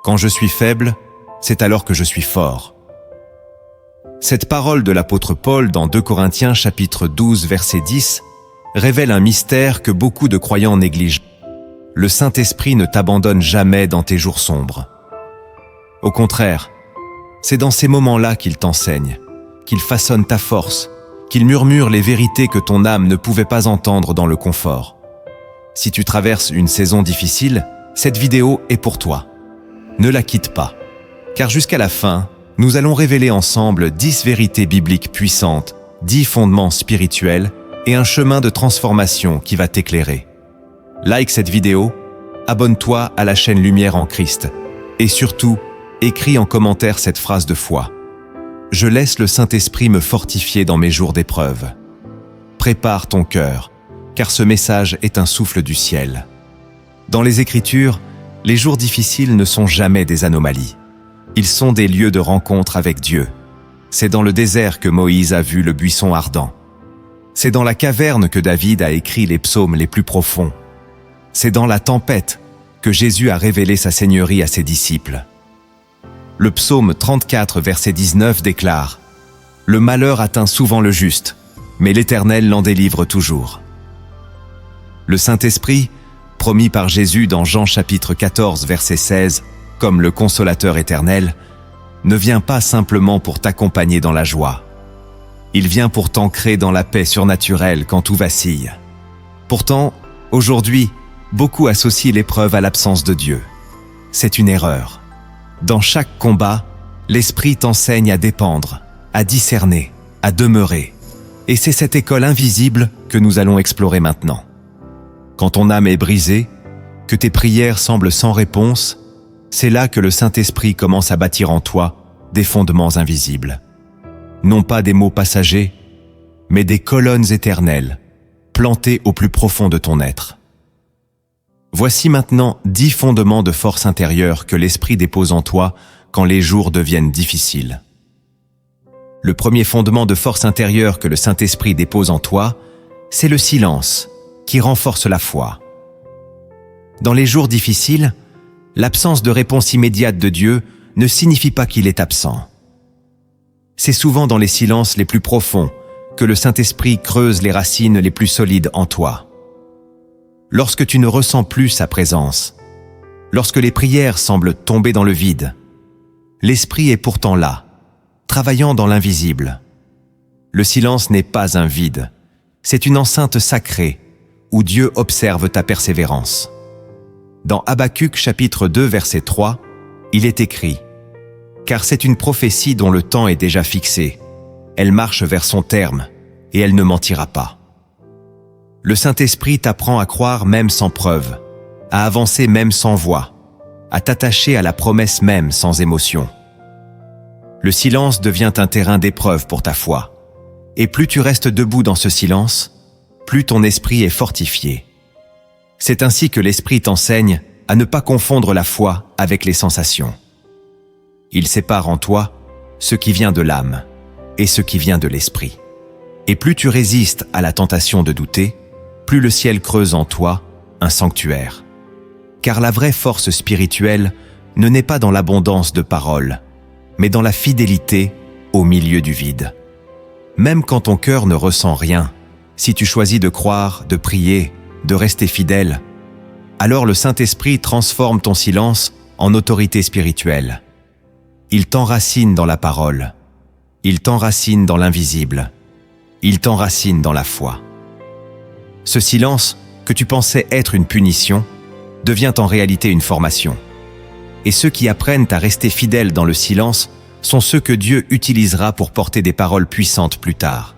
Quand je suis faible, c'est alors que je suis fort. Cette parole de l'apôtre Paul dans 2 Corinthiens chapitre 12 verset 10 révèle un mystère que beaucoup de croyants négligent. Le Saint-Esprit ne t'abandonne jamais dans tes jours sombres. Au contraire, c'est dans ces moments-là qu'il t'enseigne, qu'il façonne ta force, qu'il murmure les vérités que ton âme ne pouvait pas entendre dans le confort. Si tu traverses une saison difficile, cette vidéo est pour toi. Ne la quitte pas, car jusqu'à la fin, nous allons révéler ensemble 10 vérités bibliques puissantes, 10 fondements spirituels et un chemin de transformation qui va t'éclairer. Like cette vidéo, abonne-toi à la chaîne Lumière en Christ et surtout, écris en commentaire cette phrase de foi. Je laisse le Saint-Esprit me fortifier dans mes jours d'épreuve. Prépare ton cœur, car ce message est un souffle du ciel. Dans les Écritures, les jours difficiles ne sont jamais des anomalies. Ils sont des lieux de rencontre avec Dieu. C'est dans le désert que Moïse a vu le buisson ardent. C'est dans la caverne que David a écrit les psaumes les plus profonds. C'est dans la tempête que Jésus a révélé sa seigneurie à ses disciples. Le psaume 34, verset 19 déclare « Le malheur atteint souvent le juste, mais l'Éternel l'en délivre toujours. » Le Saint-Esprit, promis par Jésus dans Jean chapitre 14, verset 16, comme le consolateur éternel, ne vient pas simplement pour t'accompagner dans la joie. Il vient pour t'ancrer dans la paix surnaturelle quand tout vacille. Pourtant, aujourd'hui, beaucoup associent l'épreuve à l'absence de Dieu. C'est une erreur. Dans chaque combat, l'Esprit t'enseigne à dépendre, à discerner, à demeurer. Et c'est cette école invisible que nous allons explorer maintenant. Quand ton âme est brisée, que tes prières semblent sans réponse, c'est là que le Saint-Esprit commence à bâtir en toi des fondements invisibles. Non pas des mots passagers, mais des colonnes éternelles, plantées au plus profond de ton être. Voici maintenant 10 fondements de force intérieure que l'Esprit dépose en toi quand les jours deviennent difficiles. Le premier fondement de force intérieure que le Saint-Esprit dépose en toi, c'est le silence, qui renforce la foi. Dans les jours difficiles, l'absence de réponse immédiate de Dieu ne signifie pas qu'il est absent. C'est souvent dans les silences les plus profonds que le Saint-Esprit creuse les racines les plus solides en toi. Lorsque tu ne ressens plus sa présence, lorsque les prières semblent tomber dans le vide, l'Esprit est pourtant là, travaillant dans l'invisible. Le silence n'est pas un vide, c'est une enceinte sacrée où Dieu observe ta persévérance. Dans Habacuc chapitre 2 verset 3, il est écrit « Car c'est une prophétie dont le temps est déjà fixé. Elle marche vers son terme, et elle ne mentira pas. » Le Saint-Esprit t'apprend à croire même sans preuve, à avancer même sans voix, à t'attacher à la promesse même sans émotion. Le silence devient un terrain d'épreuve pour ta foi. Et plus tu restes debout dans ce silence, plus ton esprit est fortifié. C'est ainsi que l'Esprit t'enseigne à ne pas confondre la foi avec les sensations. Il sépare en toi ce qui vient de l'âme et ce qui vient de l'esprit. Et plus tu résistes à la tentation de douter, plus le ciel creuse en toi un sanctuaire. Car la vraie force spirituelle ne naît pas dans l'abondance de paroles, mais dans la fidélité au milieu du vide. Même quand ton cœur ne ressent rien, si tu choisis de croire, de prier, de rester fidèle, alors le Saint-Esprit transforme ton silence en autorité spirituelle. Il t'enracine dans la parole, il t'enracine dans l'invisible, il t'enracine dans la foi. Ce silence, que tu pensais être une punition, devient en réalité une formation. Et ceux qui apprennent à rester fidèles dans le silence sont ceux que Dieu utilisera pour porter des paroles puissantes plus tard.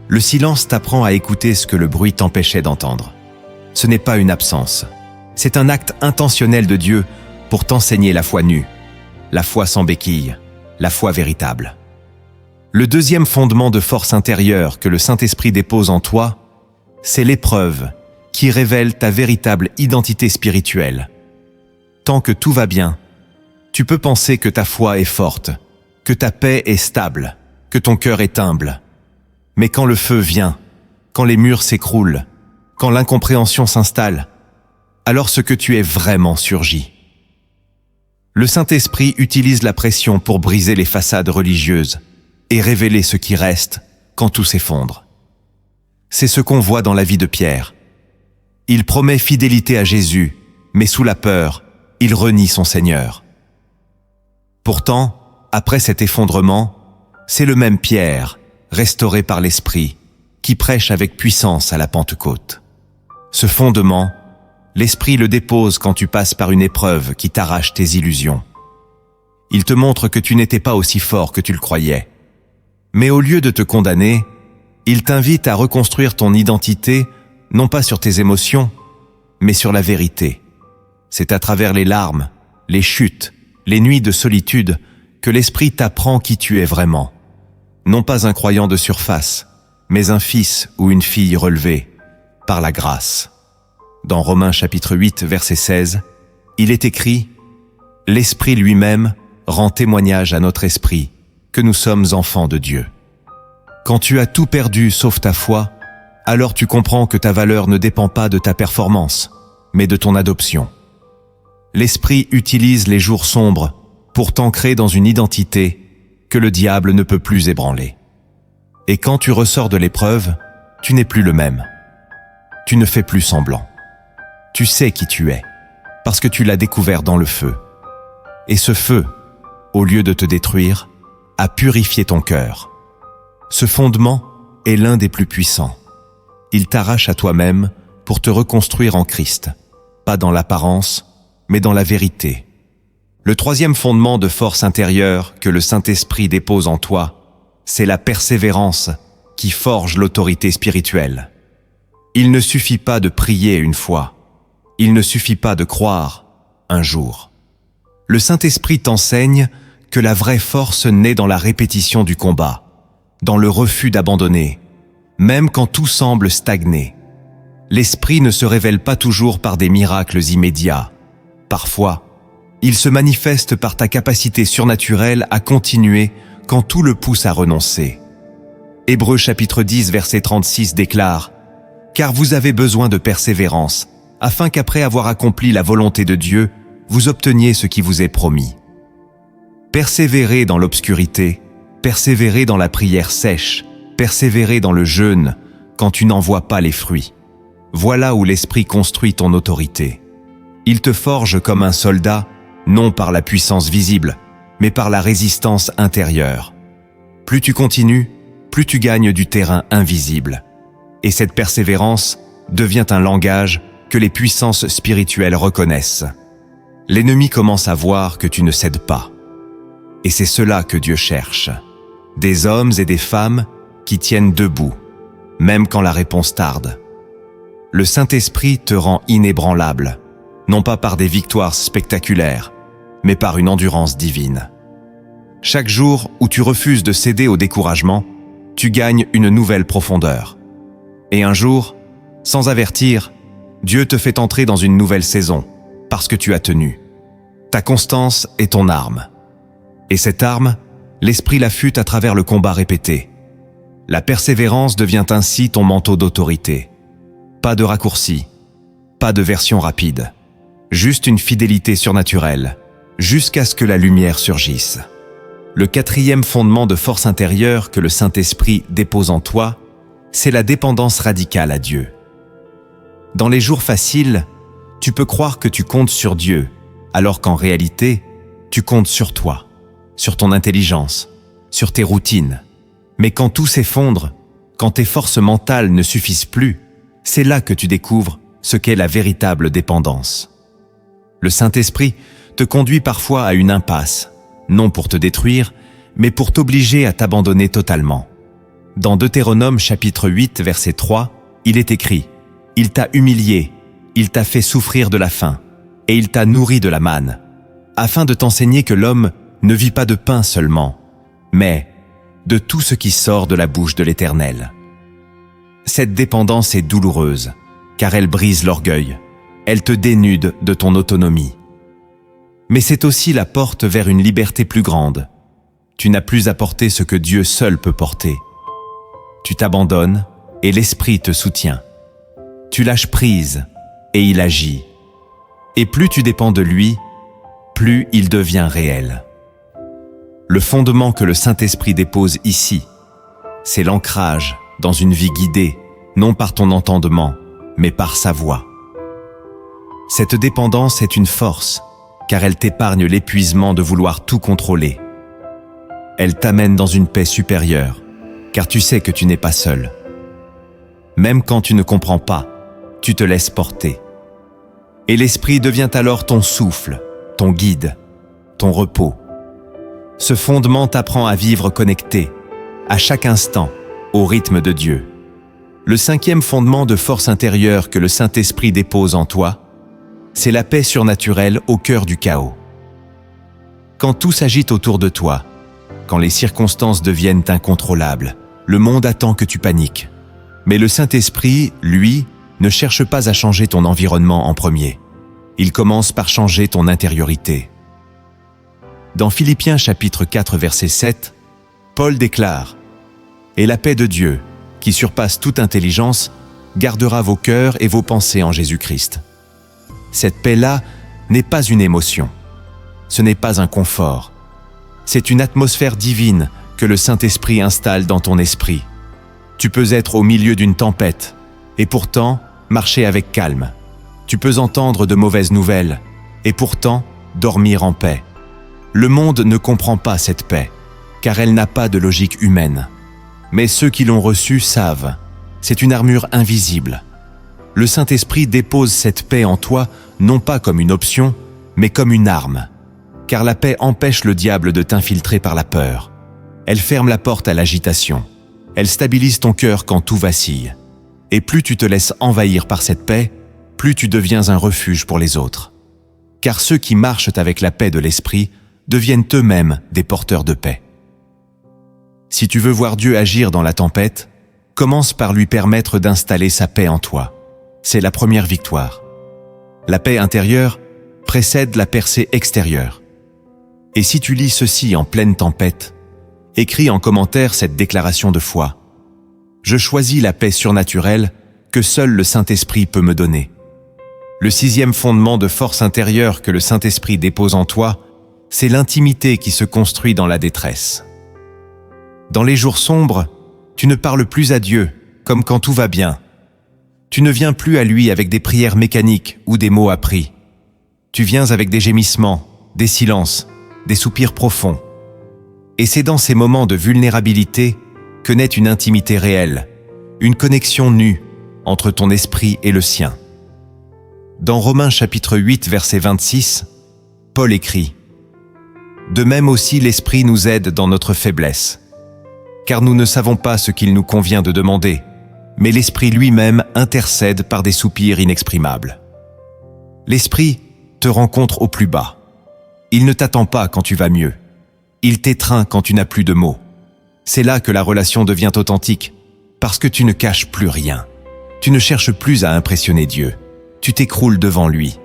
Le silence t'apprend à écouter ce que le bruit t'empêchait d'entendre. Ce n'est pas une absence, c'est un acte intentionnel de Dieu pour t'enseigner la foi nue, la foi sans béquille, la foi véritable. Le deuxième fondement de force intérieure que le Saint-Esprit dépose en toi, c'est l'épreuve qui révèle ta véritable identité spirituelle. Tant que tout va bien, tu peux penser que ta foi est forte, que ta paix est stable, que ton cœur est humble. Mais quand le feu vient, quand les murs s'écroulent, quand l'incompréhension s'installe, alors ce que tu es vraiment surgit. Le Saint-Esprit utilise la pression pour briser les façades religieuses et révéler ce qui reste quand tout s'effondre. C'est ce qu'on voit dans la vie de Pierre. Il promet fidélité à Jésus, mais sous la peur, il renie son Seigneur. Pourtant, après cet effondrement, c'est le même Pierre, restauré par l'Esprit, qui prêche avec puissance à la Pentecôte. Ce fondement, l'Esprit le dépose quand tu passes par une épreuve qui t'arrache tes illusions. Il te montre que tu n'étais pas aussi fort que tu le croyais. Mais au lieu de te condamner, il t'invite à reconstruire ton identité, non pas sur tes émotions, mais sur la vérité. C'est à travers les larmes, les chutes, les nuits de solitude que l'Esprit t'apprend qui tu es vraiment. Non pas un croyant de surface, mais un fils ou une fille relevé par la grâce. Dans Romains chapitre 8, verset 16, il est écrit « L'Esprit lui-même rend témoignage à notre esprit que nous sommes enfants de Dieu. » Quand tu as tout perdu sauf ta foi, alors tu comprends que ta valeur ne dépend pas de ta performance, mais de ton adoption. L'Esprit utilise les jours sombres pour t'ancrer dans une identité que le diable ne peut plus ébranler. Et quand tu ressors de l'épreuve, tu n'es plus le même. Tu ne fais plus semblant. Tu sais qui tu es, parce que tu l'as découvert dans le feu. Et ce feu, au lieu de te détruire, a purifié ton cœur. Ce fondement est l'un des plus puissants. Il t'arrache à toi-même pour te reconstruire en Christ, pas dans l'apparence, mais dans la vérité. Le troisième fondement de force intérieure que le Saint-Esprit dépose en toi, c'est la persévérance qui forge l'autorité spirituelle. Il ne suffit pas de prier une fois, il ne suffit pas de croire un jour. Le Saint-Esprit t'enseigne que la vraie force naît dans la répétition du combat, dans le refus d'abandonner, même quand tout semble stagner. L'Esprit ne se révèle pas toujours par des miracles immédiats. Parfois, il se manifeste par ta capacité surnaturelle à continuer quand tout le pousse à renoncer. Hébreux chapitre 10, verset 36 déclare « Car vous avez besoin de persévérance, afin qu'après avoir accompli la volonté de Dieu, vous obteniez ce qui vous est promis. » Persévérez dans l'obscurité, persévérez dans la prière sèche, persévérez dans le jeûne quand tu n'en vois pas les fruits. Voilà où l'Esprit construit ton autorité. Il te forge comme un soldat, non par la puissance visible, mais par la résistance intérieure. Plus tu continues, plus tu gagnes du terrain invisible. Et cette persévérance devient un langage que les puissances spirituelles reconnaissent. L'ennemi commence à voir que tu ne cèdes pas. Et c'est cela que Dieu cherche. Des hommes et des femmes qui tiennent debout, même quand la réponse tarde. Le Saint-Esprit te rend inébranlable, non pas par des victoires spectaculaires, mais par une endurance divine. Chaque jour où tu refuses de céder au découragement, tu gagnes une nouvelle profondeur. Et un jour, sans avertir, Dieu te fait entrer dans une nouvelle saison, parce que tu as tenu. Ta constance est ton arme. Et cette arme, l'Esprit l'affûte à travers le combat répété. La persévérance devient ainsi ton manteau d'autorité. Pas de raccourci, pas de version rapide. Juste une fidélité surnaturelle, jusqu'à ce que la lumière surgisse. Le quatrième fondement de force intérieure que le Saint-Esprit dépose en toi, c'est la dépendance radicale à Dieu. Dans les jours faciles, tu peux croire que tu comptes sur Dieu, alors qu'en réalité, tu comptes sur toi, sur ton intelligence, sur tes routines. Mais quand tout s'effondre, quand tes forces mentales ne suffisent plus, c'est là que tu découvres ce qu'est la véritable dépendance. Le Saint-Esprit te conduit parfois à une impasse, non pour te détruire, mais pour t'obliger à t'abandonner totalement. Dans Deutéronome chapitre 8, verset 3, il est écrit « Il t'a humilié, il t'a fait souffrir de la faim, et il t'a nourri de la manne, afin de t'enseigner que l'homme ne vit pas de pain seulement, mais de tout ce qui sort de la bouche de l'Éternel. » Cette dépendance est douloureuse, car elle brise l'orgueil, elle te dénude de ton autonomie. Mais c'est aussi la porte vers une liberté plus grande. Tu n'as plus à porter ce que Dieu seul peut porter. Tu t'abandonnes et l'Esprit te soutient. Tu lâches prise et il agit. Et plus tu dépends de lui, plus il devient réel. Le fondement que le Saint-Esprit dépose ici, c'est l'ancrage dans une vie guidée, non par ton entendement, mais par sa voix. Cette dépendance est une force, car elle t'épargne l'épuisement de vouloir tout contrôler. Elle t'amène dans une paix supérieure, car tu sais que tu n'es pas seul. Même quand tu ne comprends pas, tu te laisses porter. Et l'Esprit devient alors ton souffle, ton guide, ton repos. Ce fondement t'apprend à vivre connecté, à chaque instant, au rythme de Dieu. Le 5e fondement de force intérieure que le Saint-Esprit dépose en toi, c'est la paix surnaturelle au cœur du chaos. Quand tout s'agite autour de toi, quand les circonstances deviennent incontrôlables, le monde attend que tu paniques. Mais le Saint-Esprit, lui, ne cherche pas à changer ton environnement en premier. Il commence par changer ton intériorité. Dans Philippiens chapitre 4 verset 7, Paul déclare « Et la paix de Dieu, qui surpasse toute intelligence, gardera vos cœurs et vos pensées en Jésus-Christ. » Cette paix-là n'est pas une émotion, ce n'est pas un confort. C'est une atmosphère divine que le Saint-Esprit installe dans ton esprit. Tu peux être au milieu d'une tempête et pourtant marcher avec calme. Tu peux entendre de mauvaises nouvelles et pourtant dormir en paix. Le monde ne comprend pas cette paix, car elle n'a pas de logique humaine. Mais ceux qui l'ont reçue savent, c'est une armure invisible. Le Saint-Esprit dépose cette paix en toi, non pas comme une option, mais comme une arme. Car la paix empêche le diable de t'infiltrer par la peur. Elle ferme la porte à l'agitation. Elle stabilise ton cœur quand tout vacille. Et plus tu te laisses envahir par cette paix, plus tu deviens un refuge pour les autres. Car ceux qui marchent avec la paix de l'Esprit deviennent eux-mêmes des porteurs de paix. Si tu veux voir Dieu agir dans la tempête, commence par lui permettre d'installer sa paix en toi. C'est la première victoire. La paix intérieure précède la percée extérieure. Et si tu lis ceci en pleine tempête, écris en commentaire cette déclaration de foi. Je choisis la paix surnaturelle que seul le Saint-Esprit peut me donner. Le 6e fondement de force intérieure que le Saint-Esprit dépose en toi, c'est l'intimité qui se construit dans la détresse. Dans les jours sombres, tu ne parles plus à Dieu, comme quand tout va bien. Tu ne viens plus à lui avec des prières mécaniques ou des mots appris. Tu viens avec des gémissements, des silences, des soupirs profonds. Et c'est dans ces moments de vulnérabilité que naît une intimité réelle, une connexion nue entre ton esprit et le sien. Dans Romains chapitre 8 verset 26, Paul écrit « De même aussi l'Esprit nous aide dans notre faiblesse, car nous ne savons pas ce qu'il nous convient de demander, mais l'Esprit lui-même intercède par des soupirs inexprimables. » L'Esprit te rencontre au plus bas. Il ne t'attend pas quand tu vas mieux. Il t'étreint quand tu n'as plus de mots. C'est là que la relation devient authentique, parce que tu ne caches plus rien. Tu ne cherches plus à impressionner Dieu. Tu t'écroules devant lui.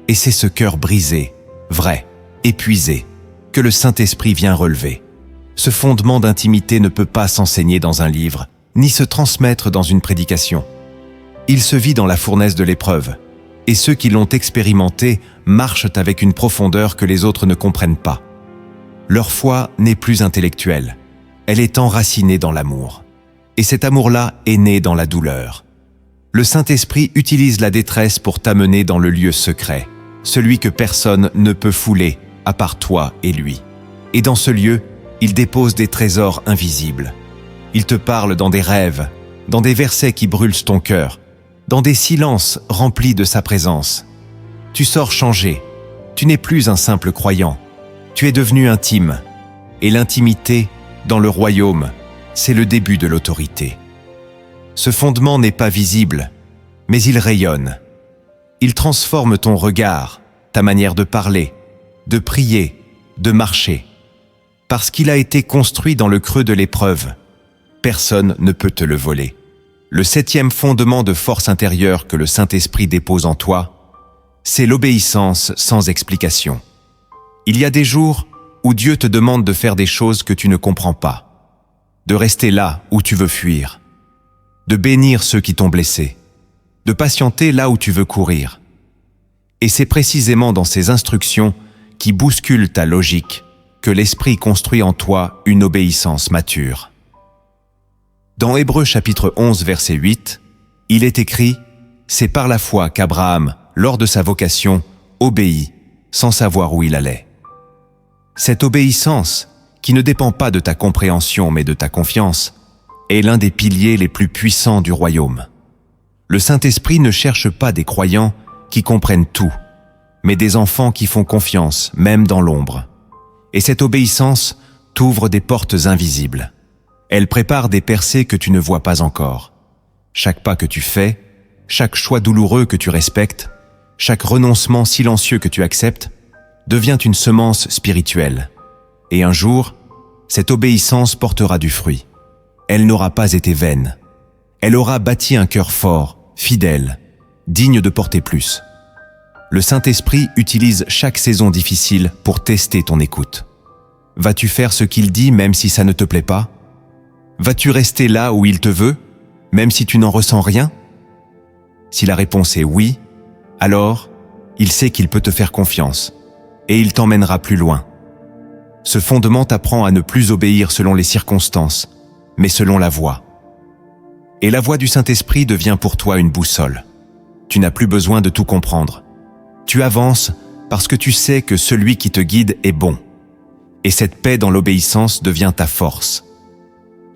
Et c'est ce cœur brisé, vrai, épuisé, que le Saint-Esprit vient relever. Ce fondement d'intimité ne peut pas s'enseigner dans un livre, ni se transmettre dans une prédication. Il se vit dans la fournaise de l'épreuve, et ceux qui l'ont expérimenté marchent avec une profondeur que les autres ne comprennent pas. Leur foi n'est plus intellectuelle, elle est enracinée dans l'amour. Et cet amour-là est né dans la douleur. Le Saint-Esprit utilise la détresse pour t'amener dans le lieu secret, celui que personne ne peut fouler, à part toi et lui. Et dans ce lieu, il dépose des trésors invisibles. Il te parle dans des rêves, dans des versets qui brûlent ton cœur, dans des silences remplis de sa présence. Tu sors changé, tu n'es plus un simple croyant, tu es devenu intime. Et l'intimité, dans le royaume, c'est le début de l'autorité. Ce fondement n'est pas visible, mais il rayonne. Il transforme ton regard, ta manière de parler, de prier, de marcher. Parce qu'il a été construit dans le creux de l'épreuve, personne ne peut te le voler. Le 7e fondement de force intérieure que le Saint-Esprit dépose en toi, c'est l'obéissance sans explication. Il y a des jours où Dieu te demande de faire des choses que tu ne comprends pas, de rester là où tu veux fuir, de bénir ceux qui t'ont blessé, de patienter là où tu veux courir. Et c'est précisément dans ces instructions qui bousculent ta logique, que l'Esprit construit en toi une obéissance mature. Dans Hébreux chapitre 11, verset 8, il est écrit « C'est par la foi qu'Abraham, lors de sa vocation, obéit, sans savoir où il allait. » Cette obéissance, qui ne dépend pas de ta compréhension mais de ta confiance, est l'un des piliers les plus puissants du royaume. Le Saint-Esprit ne cherche pas des croyants qui comprennent tout, mais des enfants qui font confiance, même dans l'ombre. Et cette obéissance t'ouvre des portes invisibles. Elle prépare des percées que tu ne vois pas encore. Chaque pas que tu fais, chaque choix douloureux que tu respectes, chaque renoncement silencieux que tu acceptes, devient une semence spirituelle. Et un jour, cette obéissance portera du fruit. Elle n'aura pas été vaine. Elle aura bâti un cœur fort, fidèle, digne de porter plus. Le Saint-Esprit utilise chaque saison difficile pour tester ton écoute. Vas-tu faire ce qu'il dit même si ça ne te plaît pas? Vas-tu rester là où il te veut, même si tu n'en ressens rien? Si la réponse est oui, alors il sait qu'il peut te faire confiance et il t'emmènera plus loin. Ce fondement t'apprend à ne plus obéir selon les circonstances, mais selon la voix. Et la voix du Saint-Esprit devient pour toi une boussole. Tu n'as plus besoin de tout comprendre. Tu avances parce que tu sais que celui qui te guide est bon. Et cette paix dans l'obéissance devient ta force.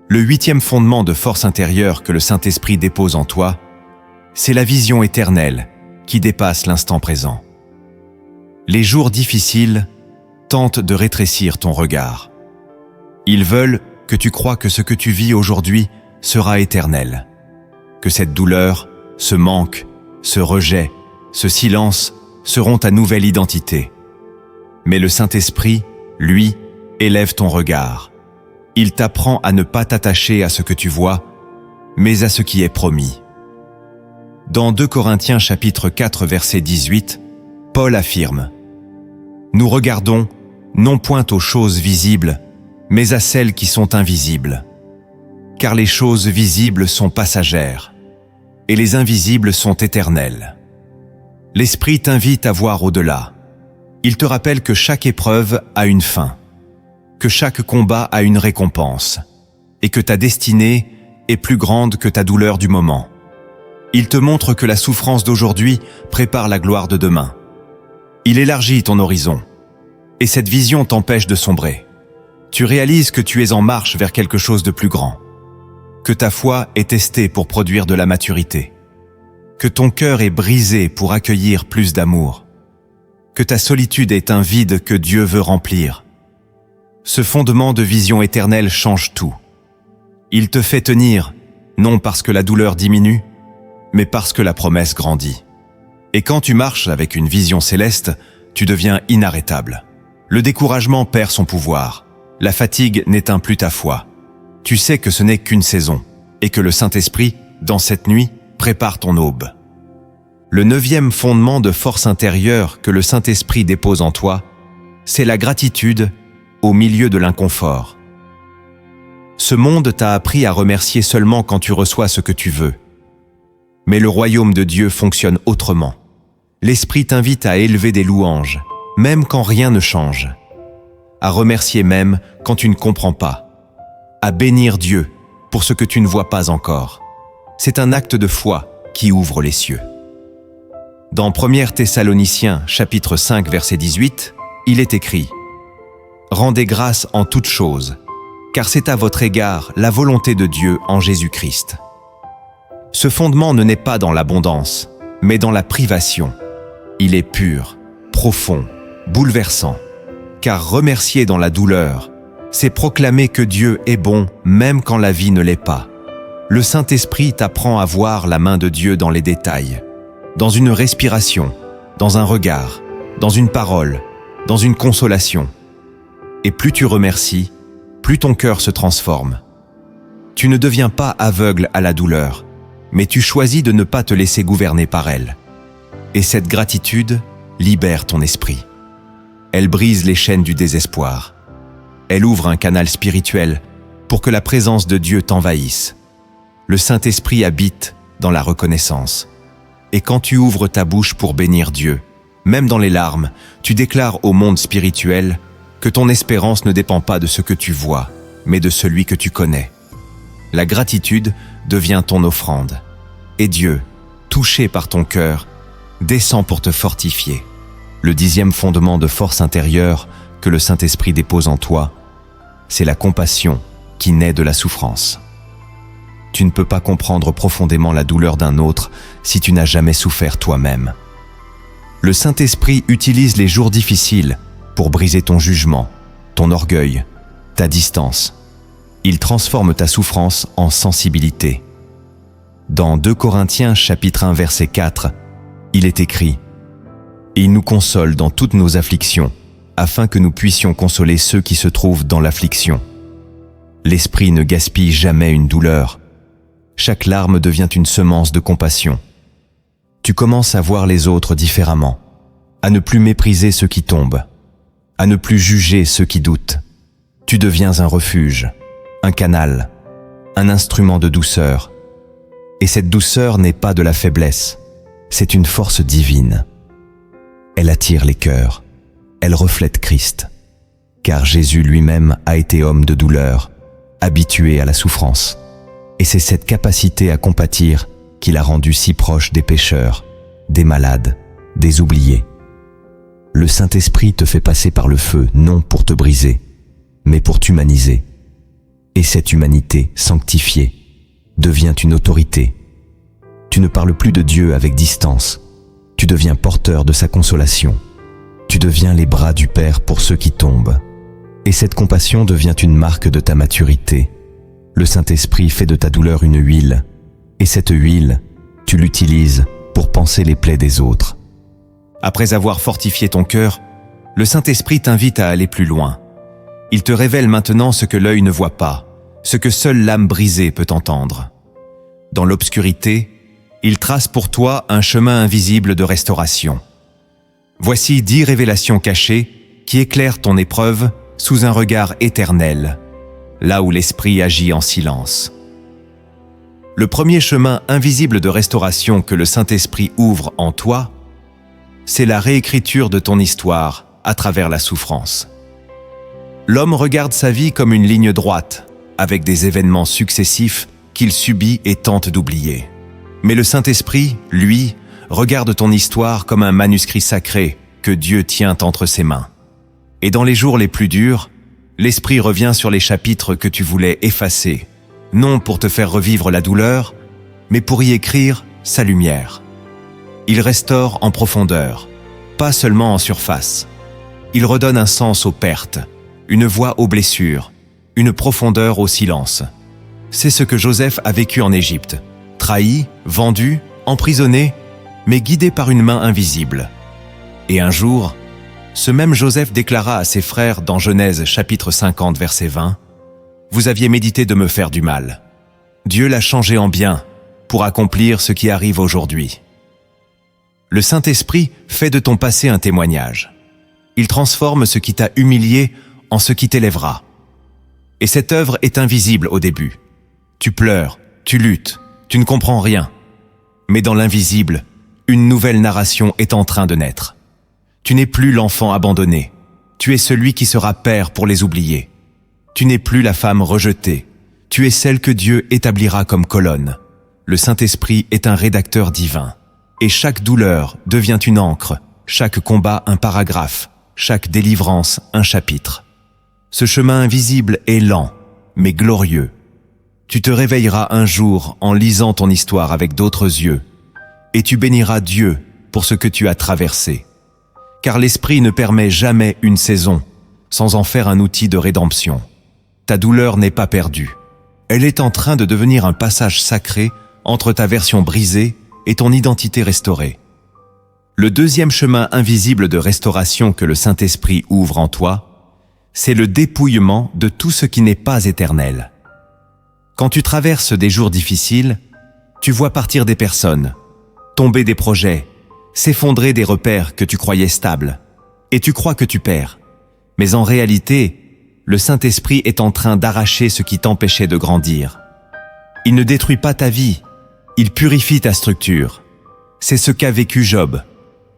Le 8e fondement de force intérieure que le Saint-Esprit dépose en toi, c'est la vision éternelle qui dépasse l'instant présent. Les jours difficiles tentent de rétrécir ton regard. Ils veulent que tu crois que ce que tu vis aujourd'hui sera éternel, que cette douleur, ce manque, ce rejet, ce silence seront ta nouvelle identité. Mais le Saint-Esprit, lui, élève ton regard. Il t'apprend à ne pas t'attacher à ce que tu vois, mais à ce qui est promis. Dans 2 Corinthiens chapitre 4 verset 18, Paul affirme « Nous regardons non point aux choses visibles, mais à celles qui sont invisibles. Car les choses visibles sont passagères, et les invisibles sont éternelles. » L'Esprit t'invite à voir au-delà. Il te rappelle que chaque épreuve a une fin, que chaque combat a une récompense, et que ta destinée est plus grande que ta douleur du moment. Il te montre que la souffrance d'aujourd'hui prépare la gloire de demain. Il élargit ton horizon, et cette vision t'empêche de sombrer. Tu réalises que tu es en marche vers quelque chose de plus grand, que ta foi est testée pour produire de la maturité, que ton cœur est brisé pour accueillir plus d'amour, que ta solitude est un vide que Dieu veut remplir. Ce fondement de vision éternelle change tout. Il te fait tenir, non parce que la douleur diminue, mais parce que la promesse grandit. Et quand tu marches avec une vision céleste, tu deviens inarrêtable. Le découragement perd son pouvoir. La fatigue n'éteint plus ta foi. Tu sais que ce n'est qu'une saison, et que le Saint-Esprit, dans cette nuit, prépare ton aube. Le 9e fondement de force intérieure que le Saint-Esprit dépose en toi, c'est la gratitude au milieu de l'inconfort. Ce monde t'a appris à remercier seulement quand tu reçois ce que tu veux. Mais le royaume de Dieu fonctionne autrement. L'Esprit t'invite à élever des louanges, même quand rien ne change. À remercier même quand tu ne comprends pas. À bénir Dieu pour ce que tu ne vois pas encore. C'est un acte de foi qui ouvre les cieux. Dans 1 Thessaloniciens chapitre 5 verset 18, il est écrit « Rendez grâce en toutes choses, car c'est à votre égard la volonté de Dieu en Jésus-Christ. » Ce fondement ne naît pas dans l'abondance, mais dans la privation. Il est pur, profond, bouleversant, car remercier dans la douleur, c'est proclamer que Dieu est bon même quand la vie ne l'est pas. Le Saint-Esprit t'apprend à voir la main de Dieu dans les détails, dans une respiration, dans un regard, dans une parole, dans une consolation. Et plus tu remercies, plus ton cœur se transforme. Tu ne deviens pas aveugle à la douleur, mais tu choisis de ne pas te laisser gouverner par elle. Et cette gratitude libère ton esprit. Elle brise les chaînes du désespoir. Elle ouvre un canal spirituel pour que la présence de Dieu t'envahisse. Le Saint-Esprit habite dans la reconnaissance. Et quand tu ouvres ta bouche pour bénir Dieu, Même dans les larmes, tu déclares au monde spirituel que ton espérance ne dépend pas de ce que tu vois, mais de celui que tu connais. La gratitude devient ton offrande. Et Dieu, touché par ton cœur, descend pour te fortifier. Le 10e fondement de force intérieure que le Saint-Esprit dépose en toi, c'est la compassion qui naît de la souffrance. Tu ne peux pas comprendre profondément la douleur d'un autre si tu n'as jamais souffert toi-même. Le Saint-Esprit utilise les jours difficiles pour briser ton jugement, ton orgueil, ta distance. Il transforme ta souffrance en sensibilité. Dans 2 Corinthiens chapitre 1 verset 4, il est écrit « Il nous console dans toutes nos afflictions, afin que nous puissions consoler ceux qui se trouvent dans l'affliction. L'Esprit ne gaspille jamais une douleur. Chaque larme devient une semence de compassion. Tu commences à voir les autres différemment, à ne plus mépriser ceux qui tombent, à ne plus juger ceux qui doutent. Tu deviens un refuge, un canal, un instrument de douceur. Et cette douceur n'est pas de la faiblesse, c'est une force divine. Elle attire les cœurs, elle reflète Christ, car Jésus lui-même a été homme de douleur, habitué à la souffrance. Et c'est cette capacité à compatir qui l'a rendu si proche des pécheurs, des malades, des oubliés. Le Saint-Esprit te fait passer par le feu, non pour te briser, mais pour t'humaniser. Et cette humanité sanctifiée devient une autorité. Tu ne parles plus de Dieu avec distance. Tu deviens porteur de sa consolation. Tu deviens les bras du Père pour ceux qui tombent. Et cette compassion devient une marque de ta maturité. Le Saint-Esprit fait de ta douleur une huile. Et cette huile, tu l'utilises pour panser les plaies des autres. Après avoir fortifié ton cœur, le Saint-Esprit t'invite à aller plus loin. Il te révèle maintenant ce que l'œil ne voit pas, ce que seule l'âme brisée peut entendre. Dans l'obscurité, il trace pour toi un chemin invisible de restauration. Voici 10 révélations cachées qui éclairent ton épreuve sous un regard éternel, là où l'Esprit agit en silence. Le premier chemin invisible de restauration que le Saint-Esprit ouvre en toi, c'est la réécriture de ton histoire à travers la souffrance. L'homme regarde sa vie comme une ligne droite, avec des événements successifs qu'il subit et tente d'oublier. Mais le Saint-Esprit, lui, regarde ton histoire comme un manuscrit sacré que Dieu tient entre ses mains. Et dans les jours les plus durs, l'Esprit revient sur les chapitres que tu voulais effacer, non pour te faire revivre la douleur, mais pour y écrire sa lumière. Il restaure en profondeur, pas seulement en surface. Il redonne un sens aux pertes, une voix aux blessures, une profondeur au silence. C'est ce que Joseph a vécu en Égypte, trahi, vendu, emprisonné, mais guidé par une main invisible. Et un jour, ce même Joseph déclara à ses frères dans Genèse chapitre 50 verset 20 « Vous aviez médité de me faire du mal. Dieu l'a changé en bien pour accomplir ce qui arrive aujourd'hui. » Le Saint-Esprit fait de ton passé un témoignage. Il transforme ce qui t'a humilié en ce qui t'élèvera. Et cette œuvre est invisible au début. Tu pleures, tu luttes, tu ne comprends rien. Mais dans l'invisible, une nouvelle narration est en train de naître. Tu n'es plus l'enfant abandonné. Tu es celui qui sera père pour les oubliés. Tu n'es plus la femme rejetée. Tu es celle que Dieu établira comme colonne. Le Saint-Esprit est un rédacteur divin. Et chaque douleur devient une encre, chaque combat un paragraphe, chaque délivrance un chapitre. Ce chemin invisible est lent, mais glorieux. Tu te réveilleras un jour en lisant ton histoire avec d'autres yeux, et tu béniras Dieu pour ce que tu as traversé. Car l'Esprit ne permet jamais une saison sans en faire un outil de rédemption. Ta douleur n'est pas perdue. Elle est en train de devenir un passage sacré entre ta version brisée et ton identité restaurée. Le deuxième chemin invisible de restauration que le Saint-Esprit ouvre en toi, c'est le dépouillement de tout ce qui n'est pas éternel. Quand tu traverses des jours difficiles, tu vois partir des personnes, tomber des projets, s'effondrer des repères que tu croyais stables, et tu crois que tu perds. Mais en réalité, le Saint-Esprit est en train d'arracher ce qui t'empêchait de grandir. Il ne détruit pas ta vie, il purifie ta structure. C'est ce qu'a vécu Job.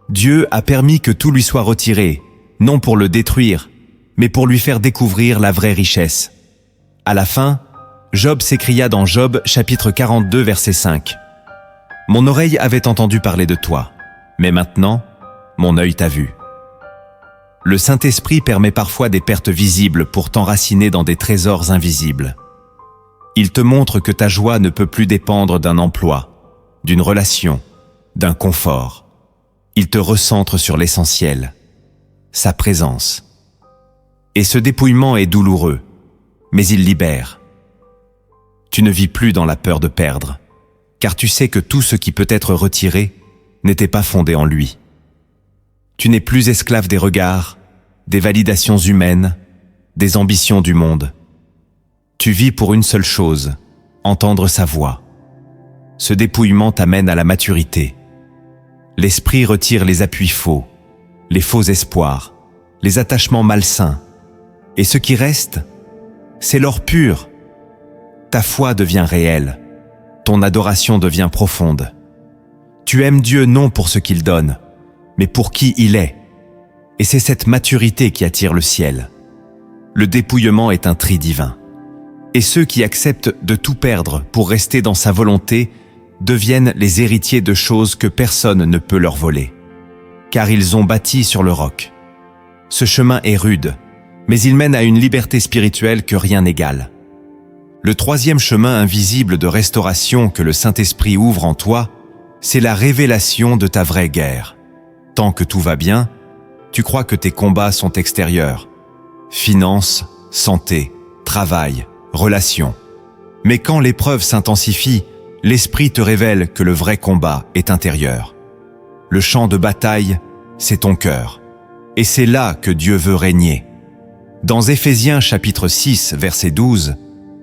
Dieu a permis que tout lui soit retiré, non pour le détruire, mais pour lui faire découvrir la vraie richesse. À la fin, Job s'écria dans Job chapitre 42 verset 5. « Mon oreille avait entendu parler de toi, mais maintenant, mon œil t'a vu. » Le Saint-Esprit permet parfois des pertes visibles pour t'enraciner dans des trésors invisibles. Il te montre que ta joie ne peut plus dépendre d'un emploi, d'une relation, d'un confort. Il te recentre sur l'essentiel, sa présence. Et ce dépouillement est douloureux, mais il libère. Tu ne vis plus dans la peur de perdre, car tu sais que tout ce qui peut être retiré n'était pas fondé en lui. Tu n'es plus esclave des regards, des validations humaines, des ambitions du monde. Tu vis pour une seule chose, entendre sa voix. Ce dépouillement t'amène à la maturité. L'esprit retire les appuis faux, les faux espoirs, les attachements malsains. Et ce qui reste, c'est l'or pur. Ta foi devient réelle, ton adoration devient profonde. Tu aimes Dieu non pour ce qu'il donne, mais pour qui il est. Et c'est cette maturité qui attire le ciel. Le dépouillement est un tri divin. Et ceux qui acceptent de tout perdre pour rester dans sa volonté deviennent les héritiers de choses que personne ne peut leur voler. Car ils ont bâti sur le roc. Ce chemin est rude, mais il mène à une liberté spirituelle que rien n'égale. Le troisième chemin invisible de restauration que le Saint-Esprit ouvre en toi, c'est la révélation de ta vraie guerre. Tant que tout va bien, tu crois que tes combats sont extérieurs. Finances, santé, travail, relations. Mais quand l'épreuve s'intensifie, l'Esprit te révèle que le vrai combat est intérieur. Le champ de bataille, c'est ton cœur. Et c'est là que Dieu veut régner. Dans Éphésiens chapitre 6, verset 12,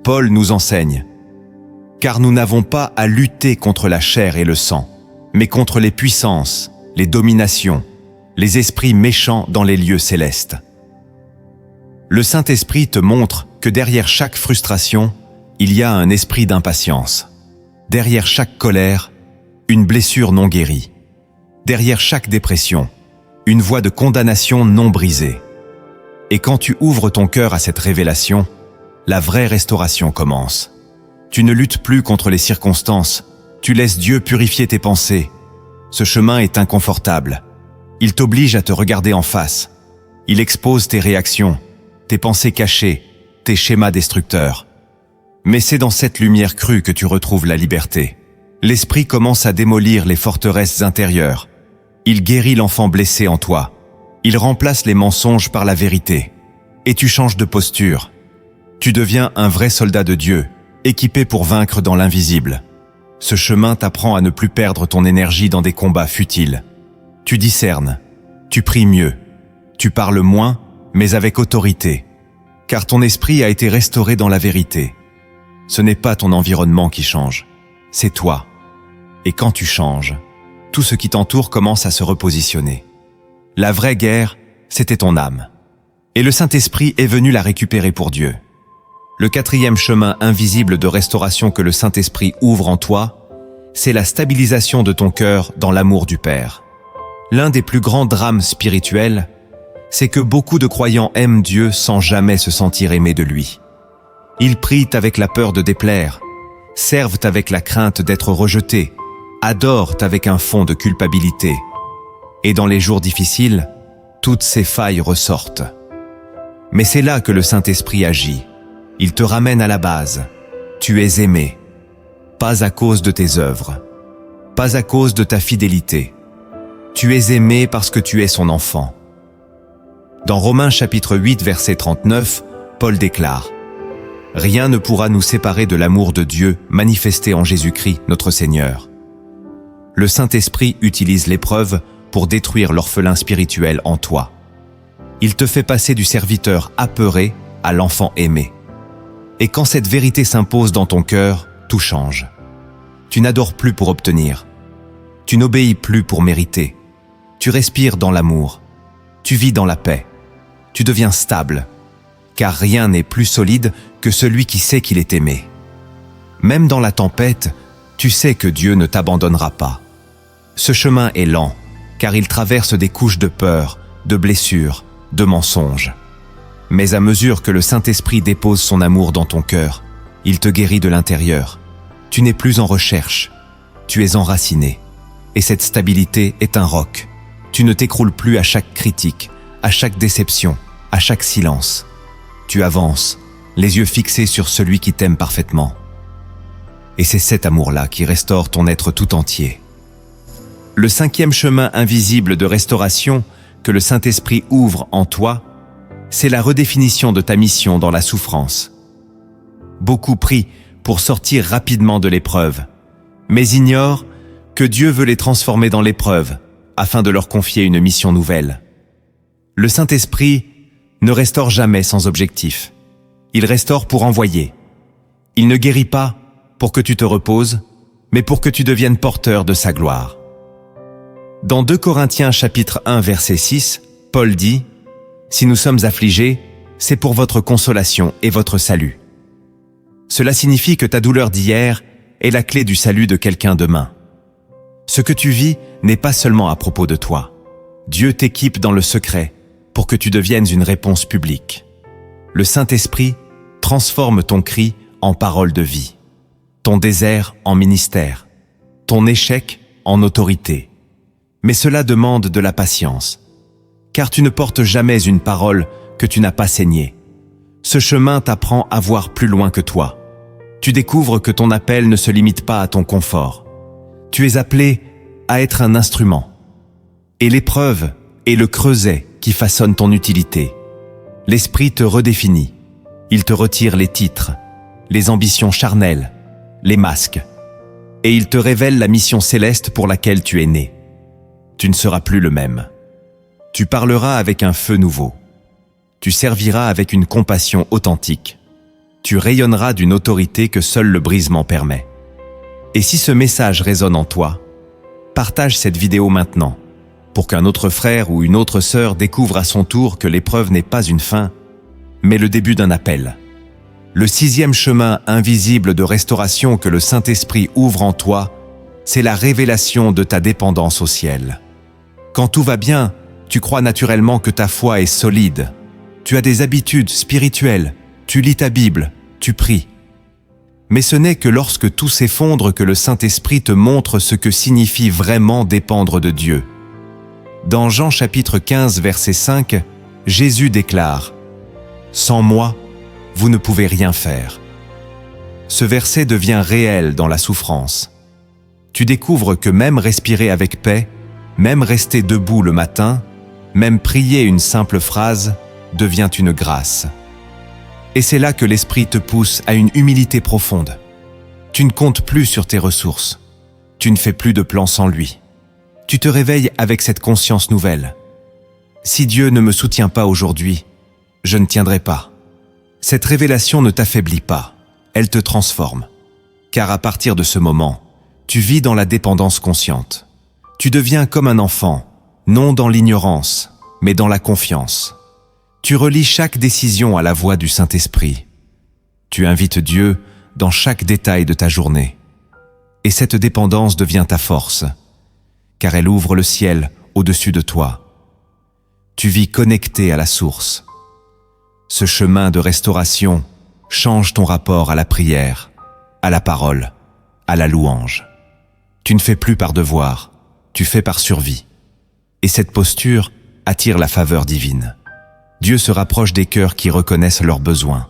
Paul nous enseigne « Car nous n'avons pas à lutter contre la chair et le sang, mais contre les puissances, les dominations, les esprits méchants dans les lieux célestes. » Le Saint-Esprit te montre que derrière chaque frustration, il y a un esprit d'impatience. Derrière chaque colère, une blessure non guérie. Derrière chaque dépression, une voie de condamnation non brisée. Et quand tu ouvres ton cœur à cette révélation, la vraie restauration commence. Tu ne luttes plus contre les circonstances, tu laisses Dieu purifier tes pensées. Ce chemin est inconfortable. Il t'oblige à te regarder en face. Il expose tes réactions, tes pensées cachées, tes schémas destructeurs. Mais c'est dans cette lumière crue que tu retrouves la liberté. L'Esprit commence à démolir les forteresses intérieures. Il guérit l'enfant blessé en toi. Il remplace les mensonges par la vérité. Et tu changes de posture. Tu deviens un vrai soldat de Dieu, équipé pour vaincre dans l'invisible. Ce chemin t'apprend à ne plus perdre ton énergie dans des combats futiles. Tu discernes, tu pries mieux, tu parles moins, mais avec autorité, car ton esprit a été restauré dans la vérité. Ce n'est pas ton environnement qui change, c'est toi. Et quand tu changes, tout ce qui t'entoure commence à se repositionner. La vraie guerre, c'était ton âme. Et le Saint-Esprit est venu la récupérer pour Dieu. Le quatrième chemin invisible de restauration que le Saint-Esprit ouvre en toi, c'est la stabilisation de ton cœur dans l'amour du Père. L'un des plus grands drames spirituels, c'est que beaucoup de croyants aiment Dieu sans jamais se sentir aimés de lui. Ils prient avec la peur de déplaire, servent avec la crainte d'être rejetés, adorent avec un fond de culpabilité. Et dans les jours difficiles, toutes ces failles ressortent. Mais c'est là que le Saint-Esprit agit. Il te ramène à la base. Tu es aimé. Pas à cause de tes œuvres. Pas à cause de ta fidélité. Tu es aimé parce que tu es son enfant. Dans Romains chapitre 8, verset 39, Paul déclare « Rien ne pourra nous séparer de l'amour de Dieu manifesté en Jésus-Christ, notre Seigneur. » Le Saint-Esprit utilise l'épreuve pour détruire l'orphelin spirituel en toi. Il te fait passer du serviteur apeuré à l'enfant aimé. Et quand cette vérité s'impose dans ton cœur, tout change. Tu n'adores plus pour obtenir. Tu n'obéis plus pour mériter. Tu respires dans l'amour. Tu vis dans la paix. Tu deviens stable. Car rien n'est plus solide que celui qui sait qu'il est aimé. Même dans la tempête, tu sais que Dieu ne t'abandonnera pas. Ce chemin est lent, car il traverse des couches de peur, de blessures, de mensonges. Mais à mesure que le Saint-Esprit dépose son amour dans ton cœur, il te guérit de l'intérieur. Tu n'es plus en recherche, tu es enraciné. Et cette stabilité est un roc. Tu ne t'écroules plus à chaque critique, à chaque déception, à chaque silence. Tu avances, les yeux fixés sur celui qui t'aime parfaitement. Et c'est cet amour-là qui restaure ton être tout entier. Le 5e chemin invisible de restauration que le Saint-Esprit ouvre en toi, c'est la redéfinition de ta mission dans la souffrance. Beaucoup prient pour sortir rapidement de l'épreuve, mais ignorent que Dieu veut les transformer dans l'épreuve, afin de leur confier une mission nouvelle. Le Saint-Esprit ne restaure jamais sans objectif. Il restaure pour envoyer. Il ne guérit pas pour que tu te reposes, mais pour que tu deviennes porteur de sa gloire. Dans 2 Corinthiens chapitre 1 verset 6, Paul dit « Si nous sommes affligés, c'est pour votre consolation et votre salut. » Cela signifie que ta douleur d'hier est la clé du salut de quelqu'un demain. Ce que tu vis n'est pas seulement à propos de toi. Dieu t'équipe dans le secret pour que tu deviennes une réponse publique. Le Saint-Esprit transforme ton cri en parole de vie, ton désert en ministère, ton échec en autorité. Mais cela demande de la patience, car tu ne portes jamais une parole que tu n'as pas saignée. Ce chemin t'apprend à voir plus loin que toi. Tu découvres que ton appel ne se limite pas à ton confort. Tu es appelé à être un instrument. Et l'épreuve est le creuset qui façonne ton utilité. L'Esprit te redéfinit. Il te retire les titres, les ambitions charnelles, les masques. Et il te révèle la mission céleste pour laquelle tu es né. Tu ne seras plus le même. Tu parleras avec un feu nouveau. Tu serviras avec une compassion authentique. Tu rayonneras d'une autorité que seul le brisement permet. Et si ce message résonne en toi, partage cette vidéo maintenant, pour qu'un autre frère ou une autre sœur découvre à son tour que l'épreuve n'est pas une fin, mais le début d'un appel. Le 6e chemin invisible de restauration que le Saint-Esprit ouvre en toi, c'est la révélation de ta dépendance au ciel. Quand tout va bien, tu crois naturellement que ta foi est solide. Tu as des habitudes spirituelles, tu lis ta Bible, tu pries. Mais ce n'est que lorsque tout s'effondre que le Saint-Esprit te montre ce que signifie vraiment dépendre de Dieu. Dans Jean chapitre 15 verset 5, Jésus déclare « Sans moi, vous ne pouvez rien faire ». Ce verset devient réel dans la souffrance. Tu découvres que même respirer avec paix, même rester debout le matin, même prier une simple phrase, devient une grâce. Et c'est là que l'Esprit te pousse à une humilité profonde. Tu ne comptes plus sur tes ressources. Tu ne fais plus de plans sans lui. Tu te réveilles avec cette conscience nouvelle. Si Dieu ne me soutient pas aujourd'hui, je ne tiendrai pas. Cette révélation ne t'affaiblit pas, elle te transforme. Car à partir de ce moment, tu vis dans la dépendance consciente. Tu deviens comme un enfant, non dans l'ignorance, mais dans la confiance. Tu relis chaque décision à la voix du Saint-Esprit. Tu invites Dieu dans chaque détail de ta journée. Et cette dépendance devient ta force, car elle ouvre le ciel au-dessus de toi. Tu vis connecté à la source. Ce chemin de restauration change ton rapport à la prière, à la parole, à la louange. Tu ne fais plus par devoir, tu fais par survie. Et cette posture attire la faveur divine. Dieu se rapproche des cœurs qui reconnaissent leurs besoins.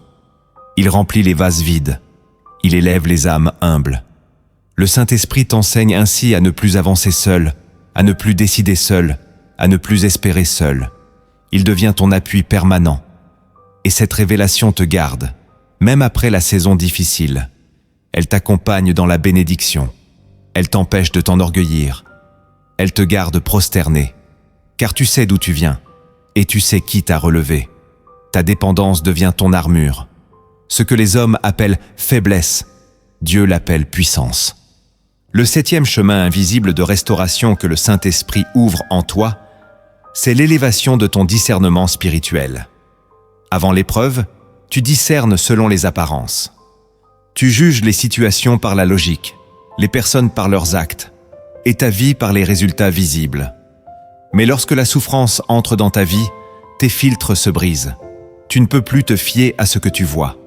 Il remplit les vases vides. Il élève les âmes humbles. Le Saint-Esprit t'enseigne ainsi à ne plus avancer seul, à ne plus décider seul, à ne plus espérer seul. Il devient ton appui permanent. Et cette révélation te garde, même après la saison difficile. Elle t'accompagne dans la bénédiction. Elle t'empêche de t'enorgueillir. Elle te garde prosterné, car tu sais d'où tu viens. Et tu sais qui t'a relevé. Ta dépendance devient ton armure. Ce que les hommes appellent faiblesse, Dieu l'appelle puissance. Le 7e chemin invisible de restauration que le Saint-Esprit ouvre en toi, c'est l'élévation de ton discernement spirituel. Avant l'épreuve, tu discernes selon les apparences. Tu juges les situations par la logique, les personnes par leurs actes, et ta vie par les résultats visibles. Mais lorsque la souffrance entre dans ta vie, tes filtres se brisent. Tu ne peux plus te fier à ce que tu vois.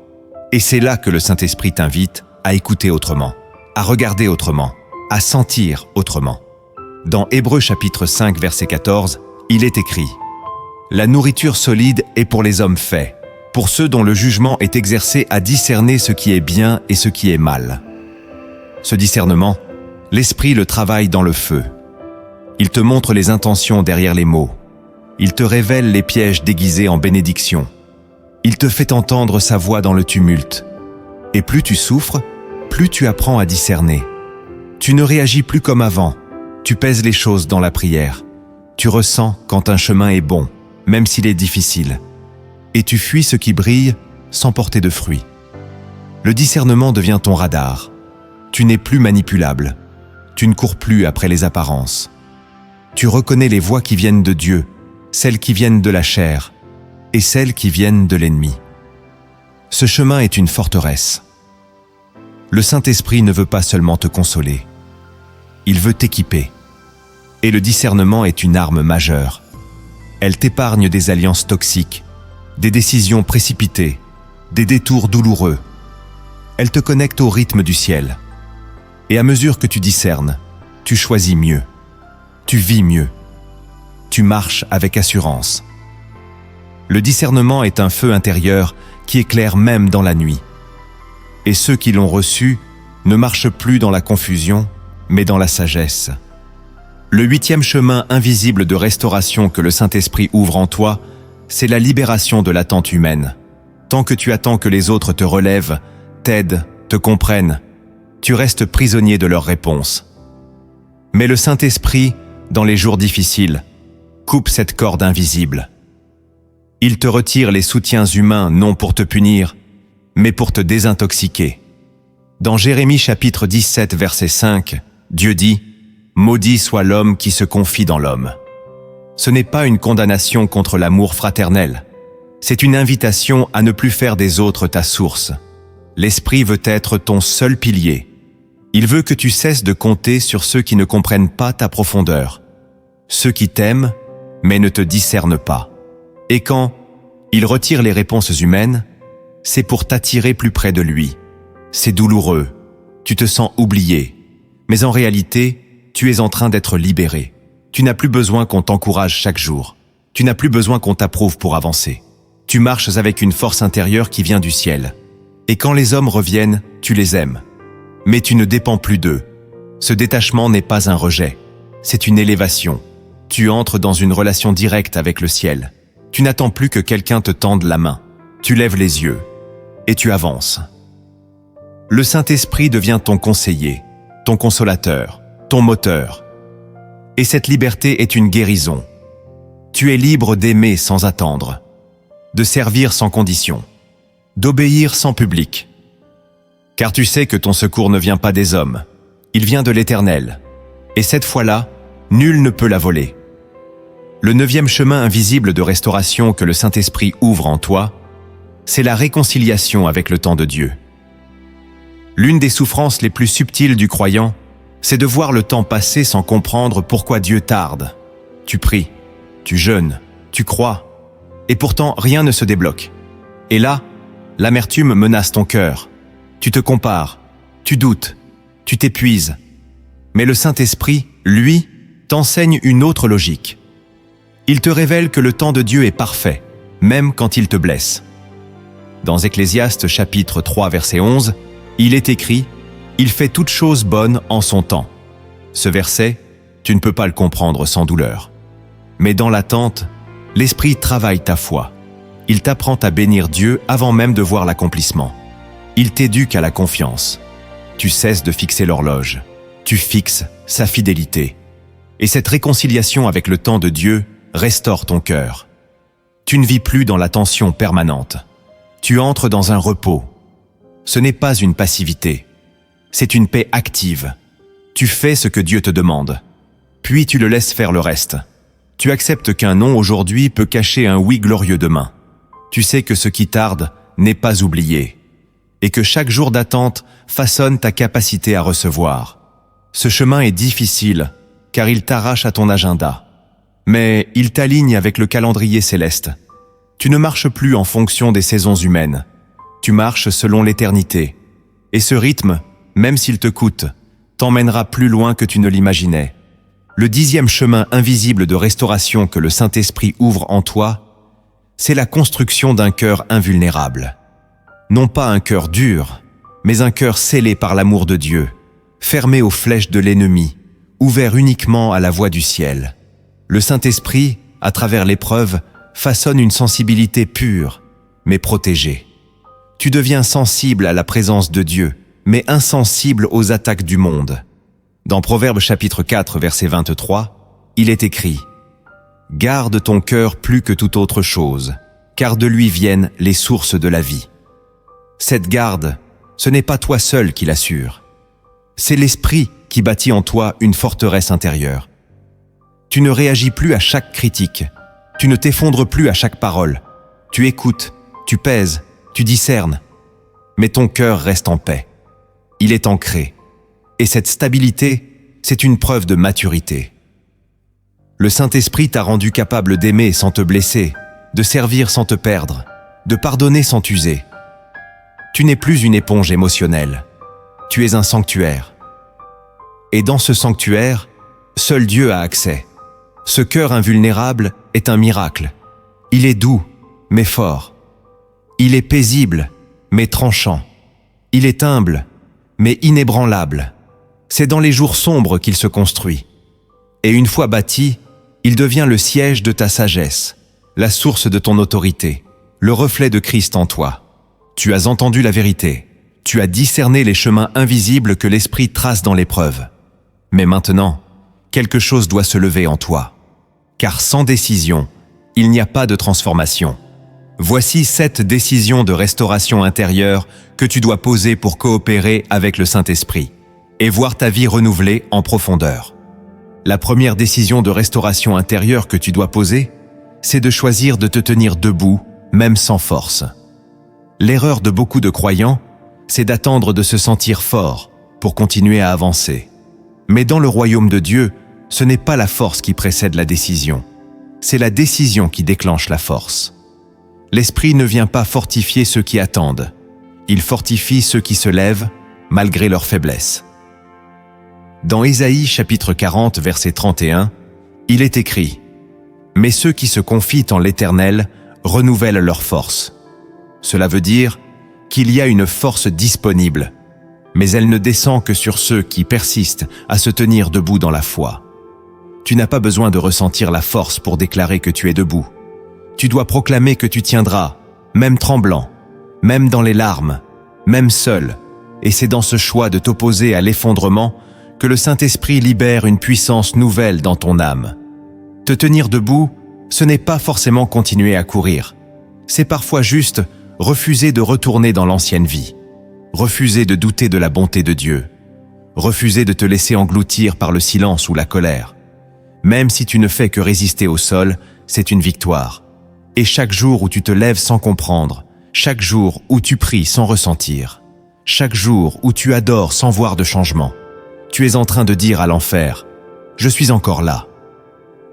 Et c'est là que le Saint-Esprit t'invite à écouter autrement, à regarder autrement, à sentir autrement. Dans Hébreux chapitre 5, verset 14, il est écrit « La nourriture solide est pour les hommes faits, pour ceux dont le jugement est exercé à discerner ce qui est bien et ce qui est mal. » Ce discernement, l'Esprit le travaille dans le feu. Il te montre les intentions derrière les mots. Il te révèle les pièges déguisés en bénédiction. Il te fait entendre sa voix dans le tumulte. Et plus tu souffres, plus tu apprends à discerner. Tu ne réagis plus comme avant. Tu pèses les choses dans la prière. Tu ressens quand un chemin est bon, même s'il est difficile. Et tu fuis ce qui brille sans porter de fruits. Le discernement devient ton radar. Tu n'es plus manipulable. Tu ne cours plus après les apparences. Tu reconnais les voix qui viennent de Dieu, celles qui viennent de la chair et celles qui viennent de l'ennemi. Ce chemin est une forteresse. Le Saint-Esprit ne veut pas seulement te consoler. Il veut t'équiper. Et le discernement est une arme majeure. Elle t'épargne des alliances toxiques, des décisions précipitées, des détours douloureux. Elle te connecte au rythme du ciel. Et à mesure que tu discernes, tu choisis mieux. Tu vis mieux. Tu marches avec assurance. Le discernement est un feu intérieur qui éclaire même dans la nuit. Et ceux qui l'ont reçu ne marchent plus dans la confusion, mais dans la sagesse. Le 8e chemin invisible de restauration que le Saint-Esprit ouvre en toi, c'est la libération de l'attente humaine. Tant que tu attends que les autres te relèvent, t'aident, te comprennent, tu restes prisonnier de leurs réponses. Mais le Saint-Esprit, dans les jours difficiles, coupe cette corde invisible. Il te retire les soutiens humains non pour te punir, mais pour te désintoxiquer. Dans Jérémie chapitre 17, verset 5, Dieu dit « Maudit soit l'homme qui se confie dans l'homme ». Ce n'est pas une condamnation contre l'amour fraternel. C'est une invitation à ne plus faire des autres ta source. L'Esprit veut être ton seul pilier. Il veut que tu cesses de compter sur ceux qui ne comprennent pas ta profondeur. Ceux qui t'aiment, mais ne te discernent pas. Et quand il retire les réponses humaines, c'est pour t'attirer plus près de lui. C'est douloureux. Tu te sens oublié. Mais en réalité, tu es en train d'être libéré. Tu n'as plus besoin qu'on t'encourage chaque jour. Tu n'as plus besoin qu'on t'approuve pour avancer. Tu marches avec une force intérieure qui vient du ciel. Et quand les hommes reviennent, tu les aimes. Mais tu ne dépends plus d'eux. Ce détachement n'est pas un rejet. C'est une élévation. Tu entres dans une relation directe avec le ciel. Tu n'attends plus que quelqu'un te tende la main. Tu lèves les yeux. Et tu avances. Le Saint-Esprit devient ton conseiller, ton consolateur, ton moteur. Et cette liberté est une guérison. Tu es libre d'aimer sans attendre, de servir sans condition, d'obéir sans public. Car tu sais que ton secours ne vient pas des hommes, il vient de l'Éternel. Et cette fois-là, nul ne peut la voler. Le 9e chemin invisible de restauration que le Saint-Esprit ouvre en toi, c'est la réconciliation avec le temps de Dieu. L'une des souffrances les plus subtiles du croyant, c'est de voir le temps passer sans comprendre pourquoi Dieu tarde. Tu pries, tu jeûnes, tu crois, et pourtant rien ne se débloque. Et là, l'amertume menace ton cœur. Tu te compares, tu doutes, tu t'épuises. Mais le Saint-Esprit, lui, t'enseigne une autre logique. Il te révèle que le temps de Dieu est parfait, même quand il te blesse. Dans Ecclésiaste chapitre 3, verset 11, il est écrit « Il fait toutes choses bonnes en son temps ». Ce verset, tu ne peux pas le comprendre sans douleur. Mais dans l'attente, l'Esprit travaille ta foi. Il t'apprend à bénir Dieu avant même de voir l'accomplissement. Il t'éduque à la confiance. Tu cesses de fixer l'horloge. Tu fixes sa fidélité. Et cette réconciliation avec le temps de Dieu restaure ton cœur. Tu ne vis plus dans la tension permanente. Tu entres dans un repos. Ce n'est pas une passivité. C'est une paix active. Tu fais ce que Dieu te demande. Puis tu le laisses faire le reste. Tu acceptes qu'un non aujourd'hui peut cacher un oui glorieux demain. Tu sais que ce qui tarde n'est pas oublié. Et que chaque jour d'attente façonne ta capacité à recevoir. Ce chemin est difficile, car il t'arrache à ton agenda. mais il t'aligne avec le calendrier céleste. Tu ne marches plus en fonction des saisons humaines. Tu marches selon l'éternité. Et ce rythme, même s'il te coûte, t'emmènera plus loin que tu ne l'imaginais. Le 10e chemin invisible de restauration que le Saint-Esprit ouvre en toi, c'est la construction d'un cœur invulnérable. Non pas un cœur dur, mais un cœur scellé par l'amour de Dieu, fermé aux flèches de l'ennemi, ouvert uniquement à la voix du ciel. Le Saint-Esprit, à travers l'épreuve, façonne une sensibilité pure, mais protégée. Tu deviens sensible à la présence de Dieu, mais insensible aux attaques du monde. Dans Proverbes chapitre 4, verset 23, il est écrit « Garde ton cœur plus que toute autre chose, car de lui viennent les sources de la vie. » Cette garde, ce n'est pas toi seul qui l'assure. C'est l'Esprit qui bâtit en toi une forteresse intérieure. Tu ne réagis plus à chaque critique. Tu ne t'effondres plus à chaque parole. Tu écoutes, tu pèses, tu discernes. Mais ton cœur reste en paix. Il est ancré. Et cette stabilité, c'est une preuve de maturité. Le Saint-Esprit t'a rendu capable d'aimer sans te blesser, de servir sans te perdre, de pardonner sans t'user. Tu n'es plus une éponge émotionnelle. Tu es un sanctuaire. Et dans ce sanctuaire, seul Dieu a accès. Ce cœur invulnérable est un miracle. Il est doux, mais fort. Il est paisible, mais tranchant. Il est humble, mais inébranlable. C'est dans les jours sombres qu'il se construit. Et une fois bâti, il devient le siège de ta sagesse, la source de ton autorité, le reflet de Christ en toi. Tu as entendu la vérité. Tu as discerné les chemins invisibles que l'Esprit trace dans l'épreuve. Mais maintenant, quelque chose doit se lever en toi. Car sans décision, il n'y a pas de transformation. Voici 7 décisions de restauration intérieure que tu dois poser pour coopérer avec le Saint-Esprit et voir ta vie renouvelée en profondeur. La première décision de restauration intérieure que tu dois poser, c'est de choisir de te tenir debout, même sans force. L'erreur de beaucoup de croyants, c'est d'attendre de se sentir fort pour continuer à avancer. Mais dans le royaume de Dieu, ce n'est pas la force qui précède la décision. C'est la décision qui déclenche la force. L'Esprit ne vient pas fortifier ceux qui attendent. Il fortifie ceux qui se lèvent, malgré leur faiblesse. Dans Ésaïe chapitre 40, verset 31, il est écrit « Mais ceux qui se confient en l'Éternel renouvellent leur force. » Cela veut dire qu'il y a une force disponible, mais elle ne descend que sur ceux qui persistent à se tenir debout dans la foi. Tu n'as pas besoin de ressentir la force pour déclarer que tu es debout. Tu dois proclamer que tu tiendras, même tremblant, même dans les larmes, même seul, et c'est dans ce choix de t'opposer à l'effondrement que le Saint-Esprit libère une puissance nouvelle dans ton âme. Te tenir debout, ce n'est pas forcément continuer à courir. C'est parfois juste refuser de retourner dans l'ancienne vie, refuser de douter de la bonté de Dieu, refuser de te laisser engloutir par le silence ou la colère. Même si tu ne fais que résister au sol, c'est une victoire. Et chaque jour où tu te lèves sans comprendre, chaque jour où tu pries sans ressentir, chaque jour où tu adores sans voir de changement, tu es en train de dire à l'enfer « Je suis encore là ».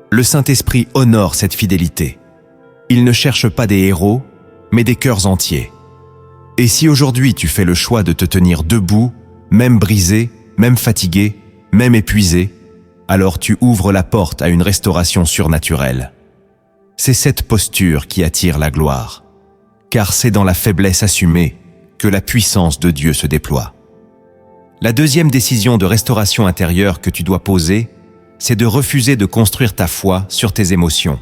Le Saint-Esprit honore cette fidélité. Il ne cherche pas des héros, mais des cœurs entiers. Et si aujourd'hui tu fais le choix de te tenir debout, même brisé, même fatigué, même épuisé, alors tu ouvres la porte à une restauration surnaturelle. C'est cette posture qui attire la gloire, car c'est dans la faiblesse assumée que la puissance de Dieu se déploie. La deuxième décision de restauration intérieure que tu dois poser, c'est de refuser de construire ta foi sur tes émotions.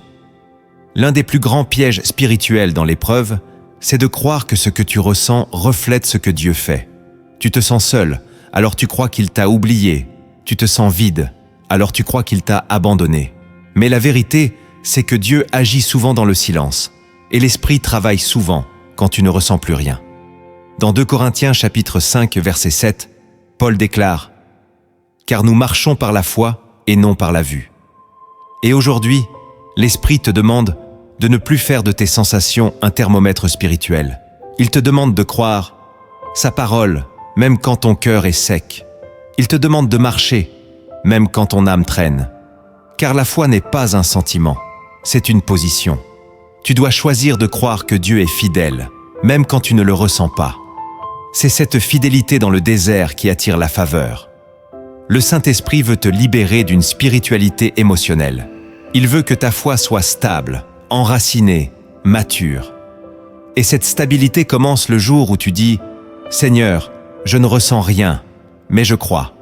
L'un des plus grands pièges spirituels dans l'épreuve, c'est de croire que ce que tu ressens reflète ce que Dieu fait. Tu te sens seul, alors tu crois qu'il t'a oublié. Tu te sens vide, alors tu crois qu'il t'a abandonné. Mais la vérité, c'est que Dieu agit souvent dans le silence, et l'Esprit travaille souvent quand tu ne ressens plus rien. Dans 2 Corinthiens chapitre 5, verset 7, Paul déclare « Car nous marchons par la foi et non par la vue. » Et aujourd'hui, l'Esprit te demande de ne plus faire de tes sensations un thermomètre spirituel. Il te demande de croire sa parole, même quand ton cœur est sec. Il te demande de marcher, même quand ton âme traîne. Car la foi n'est pas un sentiment, c'est une position. Tu dois choisir de croire que Dieu est fidèle, même quand tu ne le ressens pas. C'est cette fidélité dans le désert qui attire la faveur. Le Saint-Esprit veut te libérer d'une spiritualité émotionnelle. Il veut que ta foi soit stable, enracinée, mature. Et cette stabilité commence le jour où tu dis « Seigneur, je ne ressens rien, mais je crois ».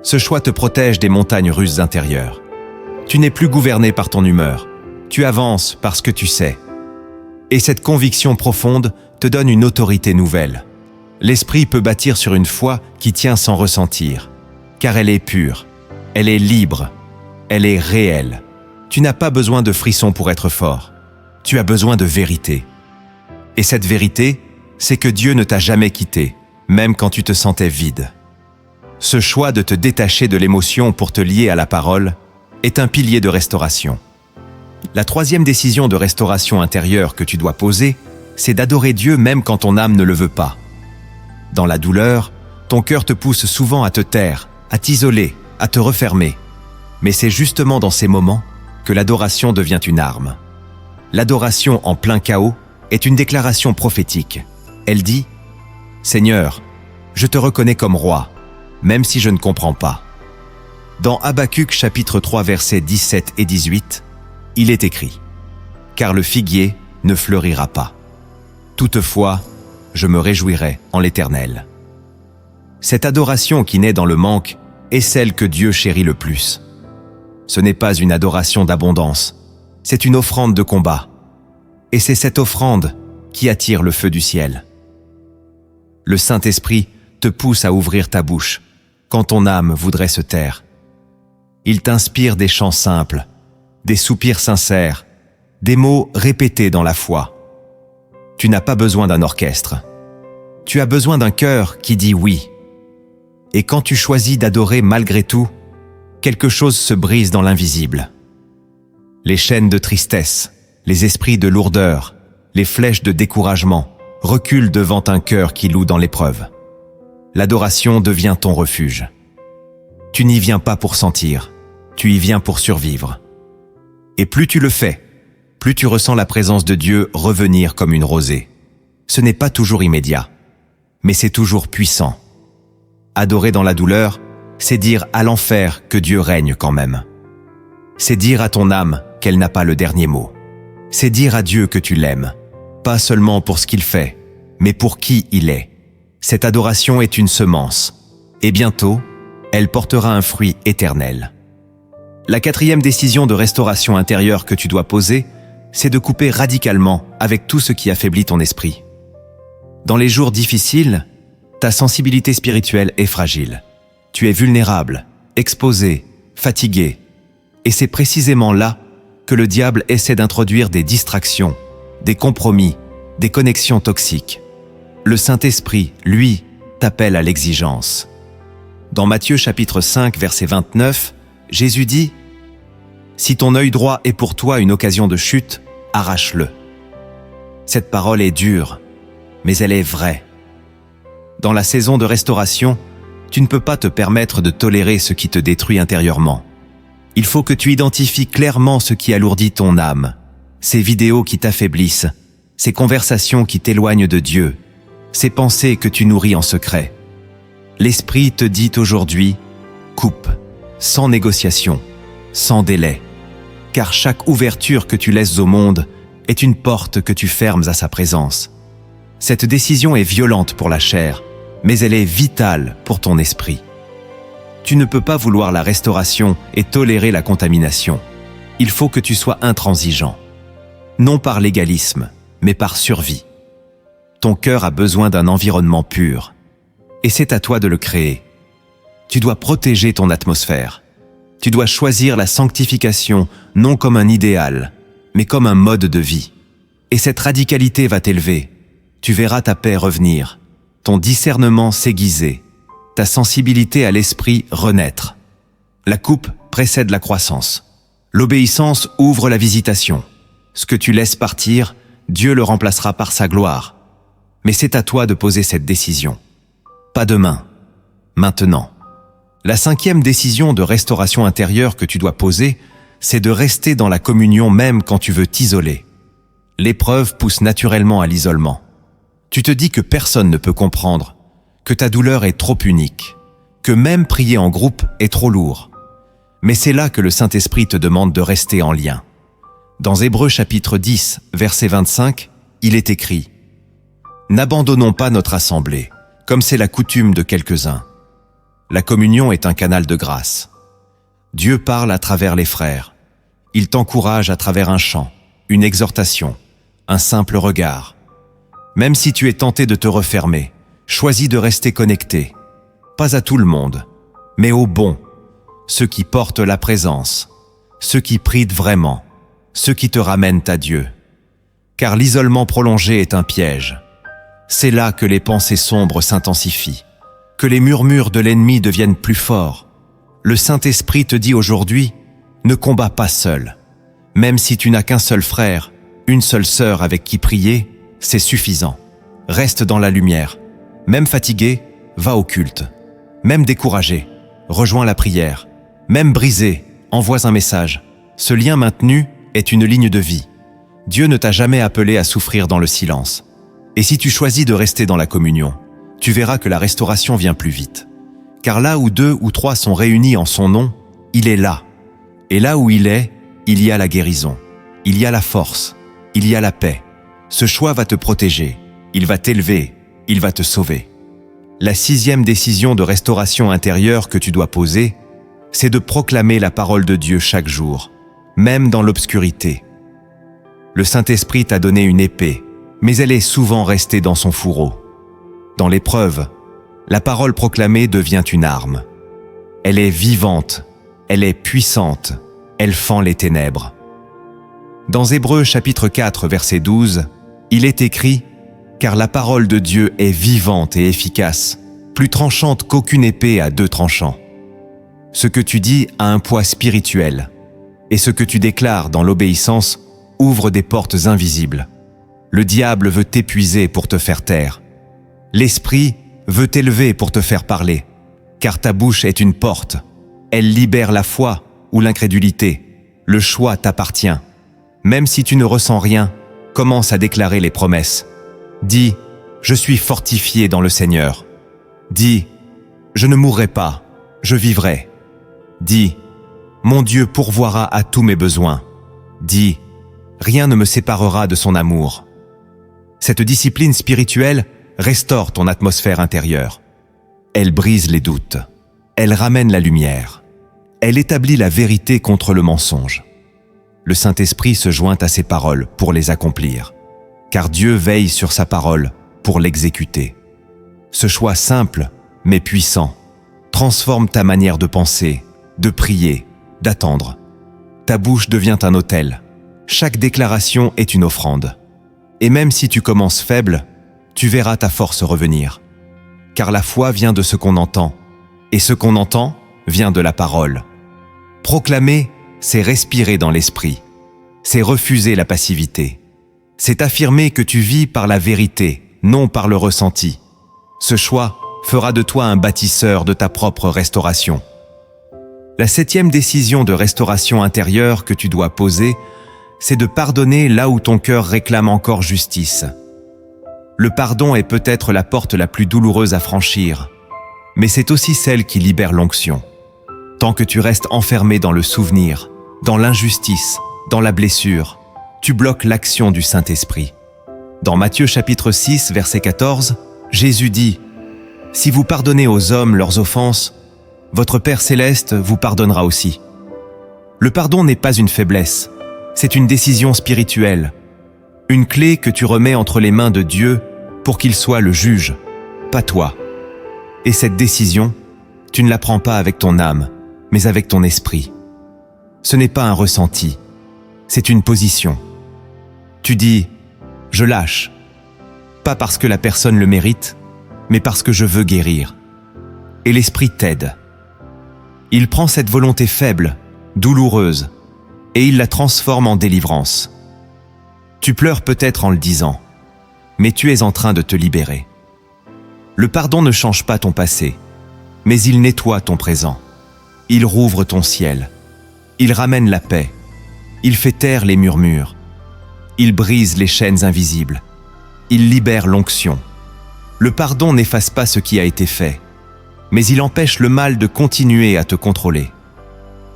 Ce choix te protège des montagnes russes intérieures. Tu n'es plus gouverné par ton humeur. Tu avances parce que tu sais. Et cette conviction profonde te donne une autorité nouvelle. L'esprit peut bâtir sur une foi qui tient sans ressentir, car elle est pure, elle est libre, elle est réelle. Tu n'as pas besoin de frissons pour être fort. Tu as besoin de vérité. Et cette vérité, c'est que Dieu ne t'a jamais quitté, même quand tu te sentais vide. Ce choix de te détacher de l'émotion pour te lier à la parole est un pilier de restauration. La troisième décision de restauration intérieure que tu dois poser, c'est d'adorer Dieu même quand ton âme ne le veut pas. Dans la douleur, ton cœur te pousse souvent à te taire, à t'isoler, à te refermer. Mais c'est justement dans ces moments que l'adoration devient une arme. L'adoration en plein chaos est une déclaration prophétique. Elle dit « Seigneur, je te reconnais comme roi, même si je ne comprends pas. » Dans Habacuc chapitre 3 versets 17 et 18, il est écrit « Car le figuier ne fleurira pas. Toutefois, je me réjouirai en l'Éternel. » Cette adoration qui naît dans le manque est celle que Dieu chérit le plus. Ce n'est pas une adoration d'abondance, c'est une offrande de combat. Et c'est cette offrande qui attire le feu du ciel. Le Saint-Esprit te pousse à ouvrir ta bouche quand ton âme voudrait se taire. Il t'inspire des chants simples, des soupirs sincères, des mots répétés dans la foi. Tu n'as pas besoin d'un orchestre. Tu as besoin d'un cœur qui dit oui. Et quand tu choisis d'adorer malgré tout, quelque chose se brise dans l'invisible. Les chaînes de tristesse, les esprits de lourdeur, les flèches de découragement reculent devant un cœur qui loue dans l'épreuve. L'adoration devient ton refuge. Tu n'y viens pas pour sentir, tu y viens pour survivre. Et plus tu le fais, plus tu ressens la présence de Dieu revenir comme une rosée. Ce n'est pas toujours immédiat, mais c'est toujours puissant. Adorer dans la douleur, c'est dire à l'enfer que Dieu règne quand même. C'est dire à ton âme qu'elle n'a pas le dernier mot. C'est dire à Dieu que tu l'aimes, pas seulement pour ce qu'il fait, mais pour qui il est. Cette adoration est une semence, et bientôt, elle portera un fruit éternel. La quatrième décision de restauration intérieure que tu dois poser, c'est de couper radicalement avec tout ce qui affaiblit ton esprit. Dans les jours difficiles, ta sensibilité spirituelle est fragile. Tu es vulnérable, exposé, fatigué, et c'est précisément là que le diable essaie d'introduire des distractions, des compromis, des connexions toxiques. Le Saint-Esprit, lui, t'appelle à l'exigence. Dans Matthieu chapitre 5, verset 29, Jésus dit « Si ton œil droit est pour toi une occasion de chute, arrache-le. » Cette parole est dure, mais elle est vraie. Dans la saison de restauration, tu ne peux pas te permettre de tolérer ce qui te détruit intérieurement. Il faut que tu identifies clairement ce qui alourdit ton âme, ces vidéos qui t'affaiblissent, ces conversations qui t'éloignent de Dieu, ces pensées que tu nourris en secret. L'Esprit te dit aujourd'hui, coupe, sans négociation, sans délai, car chaque ouverture que tu laisses au monde est une porte que tu fermes à sa présence. Cette décision est violente pour la chair, mais elle est vitale pour ton esprit. Tu ne peux pas vouloir la restauration et tolérer la contamination. Il faut que tu sois intransigeant. Non par légalisme, mais par survie. Ton cœur a besoin d'un environnement pur. Et c'est à toi de le créer. Tu dois protéger ton atmosphère. Tu dois choisir la sanctification non comme un idéal, mais comme un mode de vie. Et cette radicalité va t'élever. Tu verras ta paix revenir, ton discernement s'aiguiser, ta sensibilité à l'esprit renaître. La coupe précède la croissance. L'obéissance ouvre la visitation. Ce que tu laisses partir, Dieu le remplacera par sa gloire. Mais c'est à toi de poser cette décision. Pas demain, maintenant. La cinquième décision de restauration intérieure que tu dois poser, c'est de rester dans la communion même quand tu veux t'isoler. L'épreuve pousse naturellement à l'isolement. Tu te dis que personne ne peut comprendre, que ta douleur est trop unique, que même prier en groupe est trop lourd. Mais c'est là que le Saint-Esprit te demande de rester en lien. Dans Hébreux chapitre 10, verset 25, il est écrit « N'abandonnons pas notre assemblée, comme c'est la coutume de quelques-uns. La communion est un canal de grâce. Dieu parle à travers les frères. Il t'encourage à travers un chant, une exhortation, un simple regard. Même si tu es tenté de te refermer, choisis de rester connecté. Pas à tout le monde, mais aux bons, ceux qui portent la présence, ceux qui prient vraiment, ceux qui te ramènent à Dieu. Car l'isolement prolongé est un piège. C'est là que les pensées sombres s'intensifient, que les murmures de l'ennemi deviennent plus forts. Le Saint-Esprit te dit aujourd'hui, ne combats pas seul. Même si tu n'as qu'un seul frère, une seule sœur avec qui prier, c'est suffisant. Reste dans la lumière. Même fatigué, va au culte. Même découragé, rejoins la prière. Même brisé, envoie un message. Ce lien maintenu est une ligne de vie. Dieu ne t'a jamais appelé à souffrir dans le silence. Et si tu choisis de rester dans la communion, tu verras que la restauration vient plus vite. Car là où 2 ou 3 sont réunis en son nom, il est là. Et là où il est, il y a la guérison. Il y a la force. Il y a la paix. Ce choix va te protéger. Il va t'élever. Il va te sauver. La 6e décision de restauration intérieure que tu dois poser, c'est de proclamer la parole de Dieu chaque jour, même dans l'obscurité. Le Saint-Esprit t'a donné une épée, mais elle est souvent restée dans son fourreau. Dans l'épreuve, la parole proclamée devient une arme. Elle est vivante, elle est puissante, elle fend les ténèbres. Dans Hébreux chapitre 4, verset 12, il est écrit « Car la parole de Dieu est vivante et efficace, plus tranchante qu'aucune épée à 2 tranchants. » Ce que tu dis a un poids spirituel, et ce que tu déclares dans l'obéissance ouvre des portes invisibles. Le diable veut t'épuiser pour te faire taire. L'esprit veut t'élever pour te faire parler, car ta bouche est une porte. Elle libère la foi ou l'incrédulité. Le choix t'appartient. Même si tu ne ressens rien, commence à déclarer les promesses. Dis « Je suis fortifié dans le Seigneur ». Dis « Je ne mourrai pas, je vivrai ». Dis « Mon Dieu pourvoira à tous mes besoins ». Dis « Rien ne me séparera de son amour ». Cette discipline spirituelle restaure ton atmosphère intérieure. Elle brise les doutes. Elle ramène la lumière. Elle établit la vérité contre le mensonge. Le Saint-Esprit se joint à ces paroles pour les accomplir, car Dieu veille sur sa parole pour l'exécuter. Ce choix simple, mais puissant, transforme ta manière de penser, de prier, d'attendre. Ta bouche devient un autel. Chaque déclaration est une offrande. Et même si tu commences faible, tu verras ta force revenir. Car la foi vient de ce qu'on entend, et ce qu'on entend vient de la parole. Proclamer, c'est respirer dans l'esprit. C'est refuser la passivité. C'est affirmer que tu vis par la vérité, non par le ressenti. Ce choix fera de toi un bâtisseur de ta propre restauration. La 7e décision de restauration intérieure que tu dois poser, c'est de pardonner là où ton cœur réclame encore justice. Le pardon est peut-être la porte la plus douloureuse à franchir, mais c'est aussi celle qui libère l'onction. Tant que tu restes enfermé dans le souvenir, dans l'injustice, dans la blessure, tu bloques l'action du Saint-Esprit. Dans Matthieu chapitre 6, verset 14, Jésus dit « Si vous pardonnez aux hommes leurs offenses, votre Père céleste vous pardonnera aussi. » Le pardon n'est pas une faiblesse, c'est une décision spirituelle, une clé que tu remets entre les mains de Dieu pour qu'il soit le juge, pas toi. Et cette décision, tu ne la prends pas avec ton âme, mais avec ton esprit. Ce n'est pas un ressenti, c'est une position. Tu dis « je lâche », pas parce que la personne le mérite, mais parce que je veux guérir. Et l'esprit t'aide. Il prend cette volonté faible, douloureuse, et il la transforme en délivrance. Tu pleures peut-être en le disant, mais tu es en train de te libérer. Le pardon ne change pas ton passé, mais il nettoie ton présent. Il rouvre ton ciel. Il ramène la paix. Il fait taire les murmures. Il brise les chaînes invisibles. Il libère l'onction. Le pardon n'efface pas ce qui a été fait, mais il empêche le mal de continuer à te contrôler.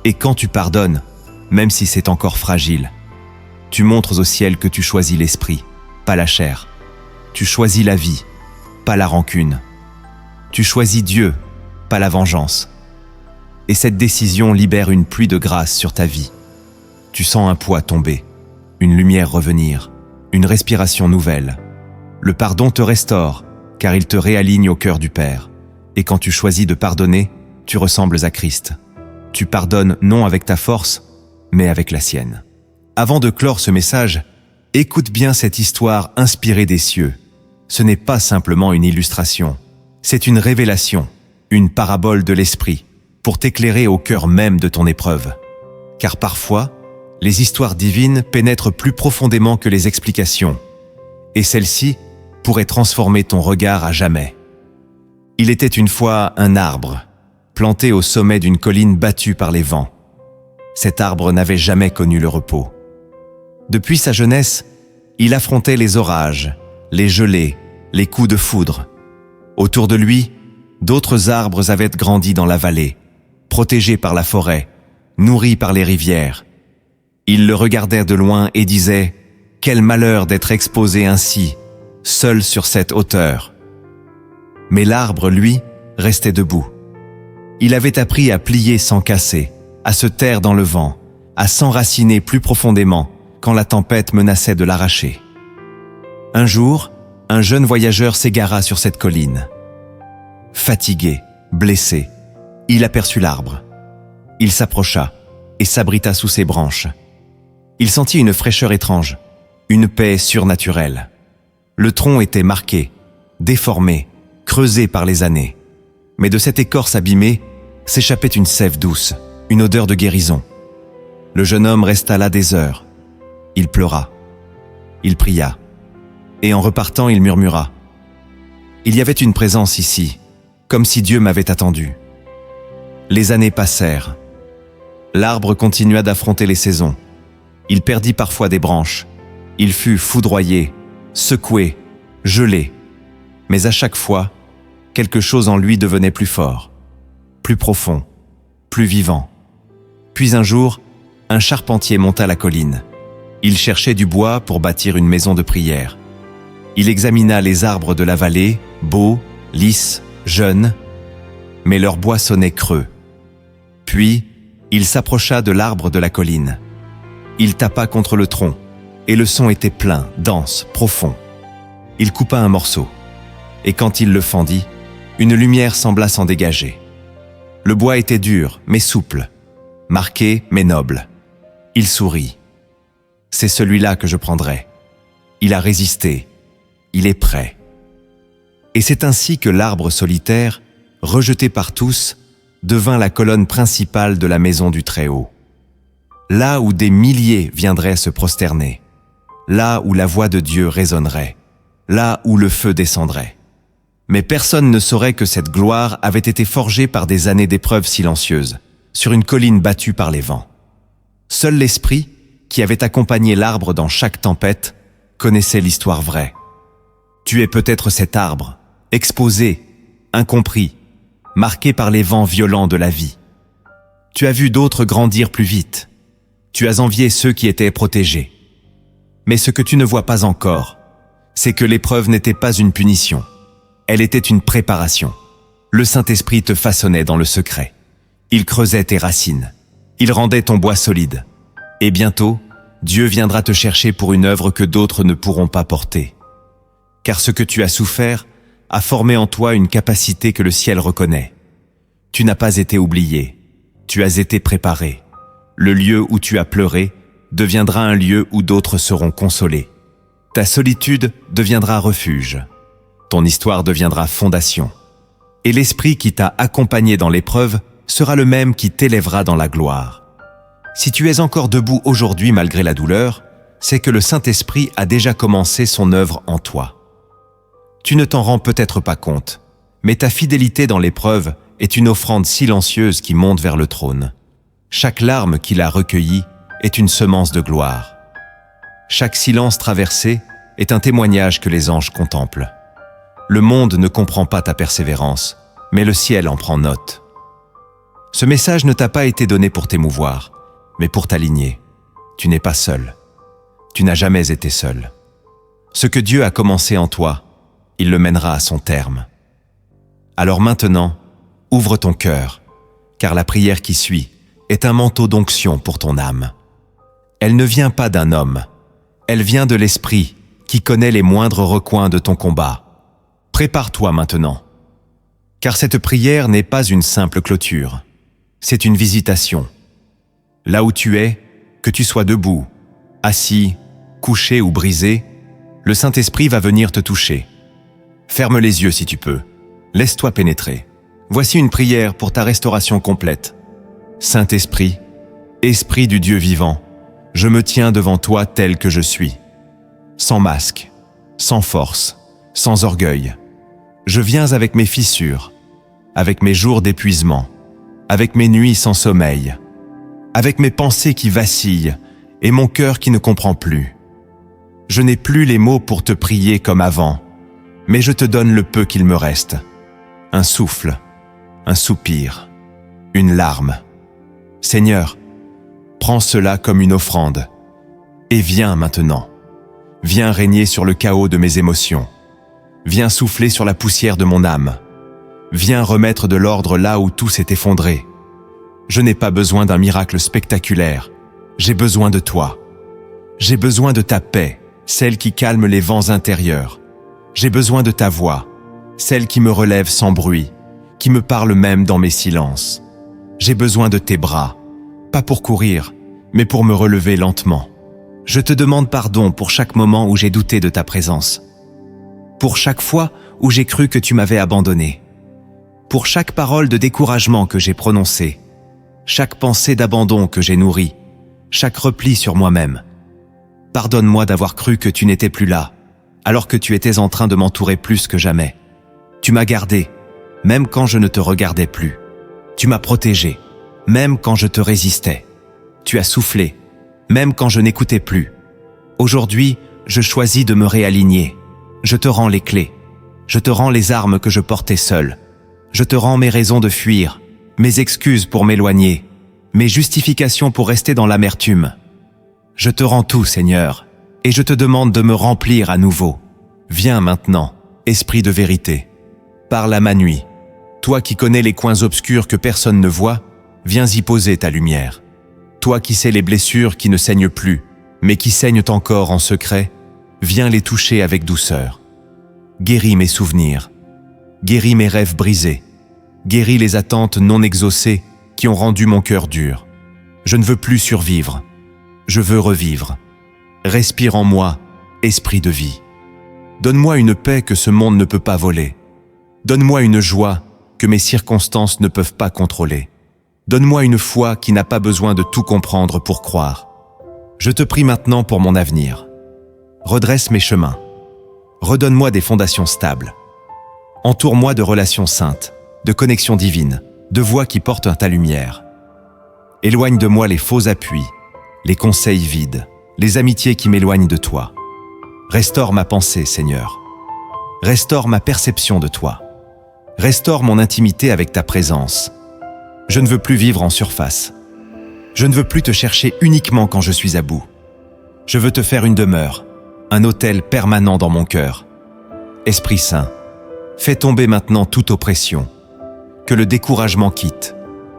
Et quand tu pardonnes, même si c'est encore fragile, tu montres au ciel que tu choisis l'esprit, pas la chair. Tu choisis la vie, pas la rancune. Tu choisis Dieu, pas la vengeance. Et cette décision libère une pluie de grâce sur ta vie. Tu sens un poids tomber, une lumière revenir, une respiration nouvelle. Le pardon te restaure, car il te réaligne au cœur du Père. Et quand tu choisis de pardonner, tu ressembles à Christ. Tu pardonnes non avec ta force, mais avec la sienne. Avant de clore ce message, écoute bien cette histoire inspirée des cieux. Ce n'est pas simplement une illustration, c'est une révélation, une parabole de l'esprit, pour t'éclairer au cœur même de ton épreuve. Car parfois, les histoires divines pénètrent plus profondément que les explications, et celles-ci pourraient transformer ton regard à jamais. Il était une fois un arbre, planté au sommet d'une colline battue par les vents. Cet arbre n'avait jamais connu le repos. Depuis sa jeunesse, il affrontait les orages, les gelées, les coups de foudre. Autour de lui, d'autres arbres avaient grandi dans la vallée, protégés par la forêt, nourris par les rivières. Ils le regardaient de loin et disaient « Quel malheur d'être exposé ainsi, seul sur cette hauteur !» Mais l'arbre, lui, restait debout. Il avait appris à plier sans casser, à se taire dans le vent, à s'enraciner plus profondément quand la tempête menaçait de l'arracher. Un jour, un jeune voyageur s'égara sur cette colline. Fatigué, blessé, il aperçut l'arbre. Il s'approcha et s'abrita sous ses branches. Il sentit une fraîcheur étrange, une paix surnaturelle. Le tronc était marqué, déformé, creusé par les années. Mais de cette écorce abîmée s'échappait une sève douce, une odeur de guérison. Le jeune homme resta là des heures. Il pleura. Il pria. Et en repartant, il murmura. Il y avait une présence ici, comme si Dieu m'avait attendu. Les années passèrent. L'arbre continua d'affronter les saisons. Il perdit parfois des branches. Il fut foudroyé, secoué, gelé. Mais à chaque fois, quelque chose en lui devenait plus fort, plus profond, plus vivant. Puis un jour, un charpentier monta la colline. Il cherchait du bois pour bâtir une maison de prière. Il examina les arbres de la vallée, beaux, lisses, jeunes, mais leur bois sonnait creux. Puis, il s'approcha de l'arbre de la colline. Il tapa contre le tronc, et le son était plein, dense, profond. Il coupa un morceau, et quand il le fendit, une lumière sembla s'en dégager. Le bois était dur, mais souple, marqué, mais noble. Il sourit. C'est celui-là que je prendrai. Il a résisté. Il est prêt. Et c'est ainsi que l'arbre solitaire, rejeté par tous, devint la colonne principale de la maison du Très-Haut. Là où des milliers viendraient se prosterner, là où la voix de Dieu résonnerait, là où le feu descendrait. Mais personne ne saurait que cette gloire avait été forgée par des années d'épreuves silencieuses, sur une colline battue par les vents. Seul l'Esprit, qui avait accompagné l'arbre dans chaque tempête, connaissait l'histoire vraie. Tu es peut-être cet arbre, exposé, incompris, marqué par les vents violents de la vie. Tu as vu d'autres grandir plus vite. Tu as envié ceux qui étaient protégés. Mais ce que tu ne vois pas encore, c'est que l'épreuve n'était pas une punition. Elle était une préparation. Le Saint-Esprit te façonnait dans le secret. Il creusait tes racines. Il rendait ton bois solide. Et bientôt, Dieu viendra te chercher pour une œuvre que d'autres ne pourront pas porter. Car ce que tu as souffert a formé en toi une capacité que le ciel reconnaît. Tu n'as pas été oublié. Tu as été préparé. Le lieu où tu as pleuré deviendra un lieu où d'autres seront consolés. Ta solitude deviendra refuge. Ton histoire deviendra fondation. Et l'Esprit qui t'a accompagné dans l'épreuve sera le même qui t'élèvera dans la gloire. Si tu es encore debout aujourd'hui malgré la douleur, c'est que le Saint-Esprit a déjà commencé son œuvre en toi. Tu ne t'en rends peut-être pas compte, mais ta fidélité dans l'épreuve est une offrande silencieuse qui monte vers le trône. Chaque larme qu'il a recueillie est une semence de gloire. Chaque silence traversé est un témoignage que les anges contemplent. Le monde ne comprend pas ta persévérance, mais le ciel en prend note. Ce message ne t'a pas été donné pour t'émouvoir, mais pour t'aligner. Tu n'es pas seul. Tu n'as jamais été seul. Ce que Dieu a commencé en toi, il le mènera à son terme. Alors maintenant, ouvre ton cœur, car la prière qui suit est un manteau d'onction pour ton âme. Elle ne vient pas d'un homme, elle vient de l'Esprit qui connaît les moindres recoins de ton combat. Prépare-toi maintenant, car cette prière n'est pas une simple clôture, c'est une visitation. Là où tu es, que tu sois debout, assis, couché ou brisé, le Saint-Esprit va venir te toucher. Ferme les yeux si tu peux, laisse-toi pénétrer. Voici une prière pour ta restauration complète. Saint-Esprit, Esprit du Dieu vivant, je me tiens devant toi tel que je suis. Sans masque, sans force, sans orgueil. Je viens avec mes fissures, avec mes jours d'épuisement, avec mes nuits sans sommeil, avec mes pensées qui vacillent et mon cœur qui ne comprend plus. Je n'ai plus les mots pour te prier comme avant, mais je te donne le peu qu'il me reste. Un souffle, un soupir, une larme. Seigneur, prends cela comme une offrande et viens maintenant. Viens régner sur le chaos de mes émotions. Viens souffler sur la poussière de mon âme. Viens remettre de l'ordre là où tout s'est effondré. Je n'ai pas besoin d'un miracle spectaculaire. J'ai besoin de toi. J'ai besoin de ta paix, celle qui calme les vents intérieurs. J'ai besoin de ta voix, celle qui me relève sans bruit, qui me parle même dans mes silences. J'ai besoin de tes bras, pas pour courir, mais pour me relever lentement. Je te demande pardon pour chaque moment où j'ai douté de ta présence. Pour chaque fois où j'ai cru que tu m'avais abandonné. Pour chaque parole de découragement que j'ai prononcée. Chaque pensée d'abandon que j'ai nourrie. Chaque repli sur moi-même. Pardonne-moi d'avoir cru que tu n'étais plus là, alors que tu étais en train de m'entourer plus que jamais. Tu m'as gardé, même quand je ne te regardais plus. Tu m'as protégé, même quand je te résistais. Tu as soufflé, même quand je n'écoutais plus. Aujourd'hui, je choisis de me réaligner. Je te rends les clés. Je te rends les armes que je portais seul. Je te rends mes raisons de fuir, mes excuses pour m'éloigner, mes justifications pour rester dans l'amertume. Je te rends tout, Seigneur, et je te demande de me remplir à nouveau. Viens maintenant, Esprit de vérité. Parle à ma nuit. Toi qui connais les coins obscurs que personne ne voit, viens y poser ta lumière. Toi qui sais les blessures qui ne saignent plus, mais qui saignent encore en secret, viens les toucher avec douceur. Guéris mes souvenirs. Guéris mes rêves brisés. Guéris les attentes non exaucées qui ont rendu mon cœur dur. Je ne veux plus survivre. Je veux revivre. Respire en moi, esprit de vie. Donne-moi une paix que ce monde ne peut pas voler. Donne-moi une joie que mes circonstances ne peuvent pas contrôler. Donne-moi une foi qui n'a pas besoin de tout comprendre pour croire. Je te prie maintenant pour mon avenir. Redresse mes chemins. Redonne-moi des fondations stables. Entoure-moi de relations saintes, de connexions divines, de voix qui portent ta lumière. Éloigne de moi les faux appuis, les conseils vides, les amitiés qui m'éloignent de toi. Restaure ma pensée, Seigneur. Restaure ma perception de toi. Restaure mon intimité avec ta présence. Je ne veux plus vivre en surface. Je ne veux plus te chercher uniquement quand je suis à bout. Je veux te faire une demeure, un hôtel permanent dans mon cœur. Esprit Saint, fais tomber maintenant toute oppression. Que le découragement quitte,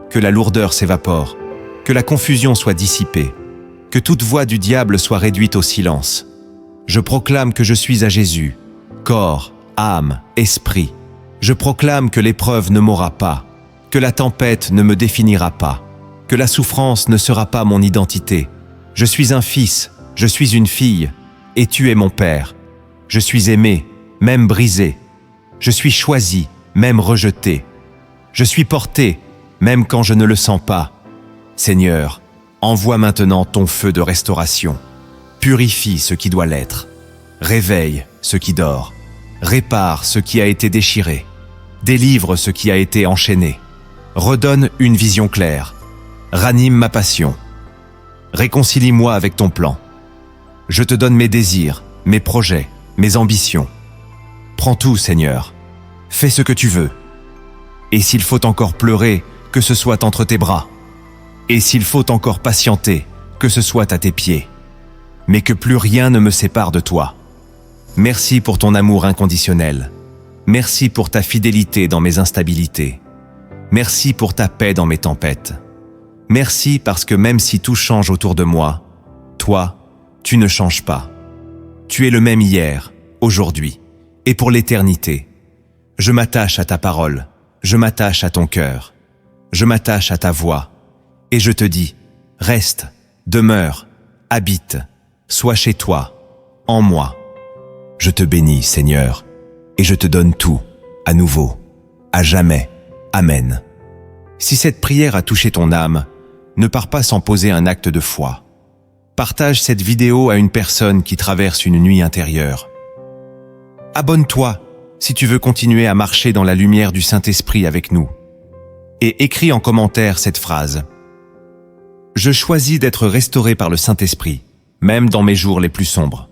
que la lourdeur s'évapore, que la confusion soit dissipée, que toute voix du diable soit réduite au silence. Je proclame que je suis à Jésus, corps, âme, esprit. Je proclame que l'épreuve ne m'aura pas, que la tempête ne me définira pas, que la souffrance ne sera pas mon identité. Je suis un fils, je suis une fille, et tu es mon père. Je suis aimé, même brisé. Je suis choisi, même rejeté. Je suis porté, même quand je ne le sens pas. Seigneur, envoie maintenant ton feu de restauration. Purifie ce qui doit l'être. Réveille ce qui dort. Répare ce qui a été déchiré. Délivre ce qui a été enchaîné. Redonne une vision claire. Ranime ma passion. Réconcilie-moi avec ton plan. Je te donne mes désirs, mes projets, mes ambitions. Prends tout, Seigneur. Fais ce que tu veux. Et s'il faut encore pleurer, que ce soit entre tes bras. Et s'il faut encore patienter, que ce soit à tes pieds. Mais que plus rien ne me sépare de toi. Merci pour ton amour inconditionnel. Merci pour ta fidélité dans mes instabilités. Merci pour ta paix dans mes tempêtes. Merci parce que même si tout change autour de moi, toi, tu ne changes pas. Tu es le même hier, aujourd'hui et pour l'éternité. Je m'attache à ta parole, je m'attache à ton cœur, je m'attache à ta voix et je te dis, reste, demeure, habite, sois chez toi, en moi. Je te bénis, Seigneur, et je te donne tout, à nouveau, à jamais. Amen. Si cette prière a touché ton âme, ne pars pas sans poser un acte de foi. Partage cette vidéo à une personne qui traverse une nuit intérieure. Abonne-toi si tu veux continuer à marcher dans la lumière du Saint-Esprit avec nous. Et écris en commentaire cette phrase. Je choisis d'être restauré par le Saint-Esprit, même dans mes jours les plus sombres.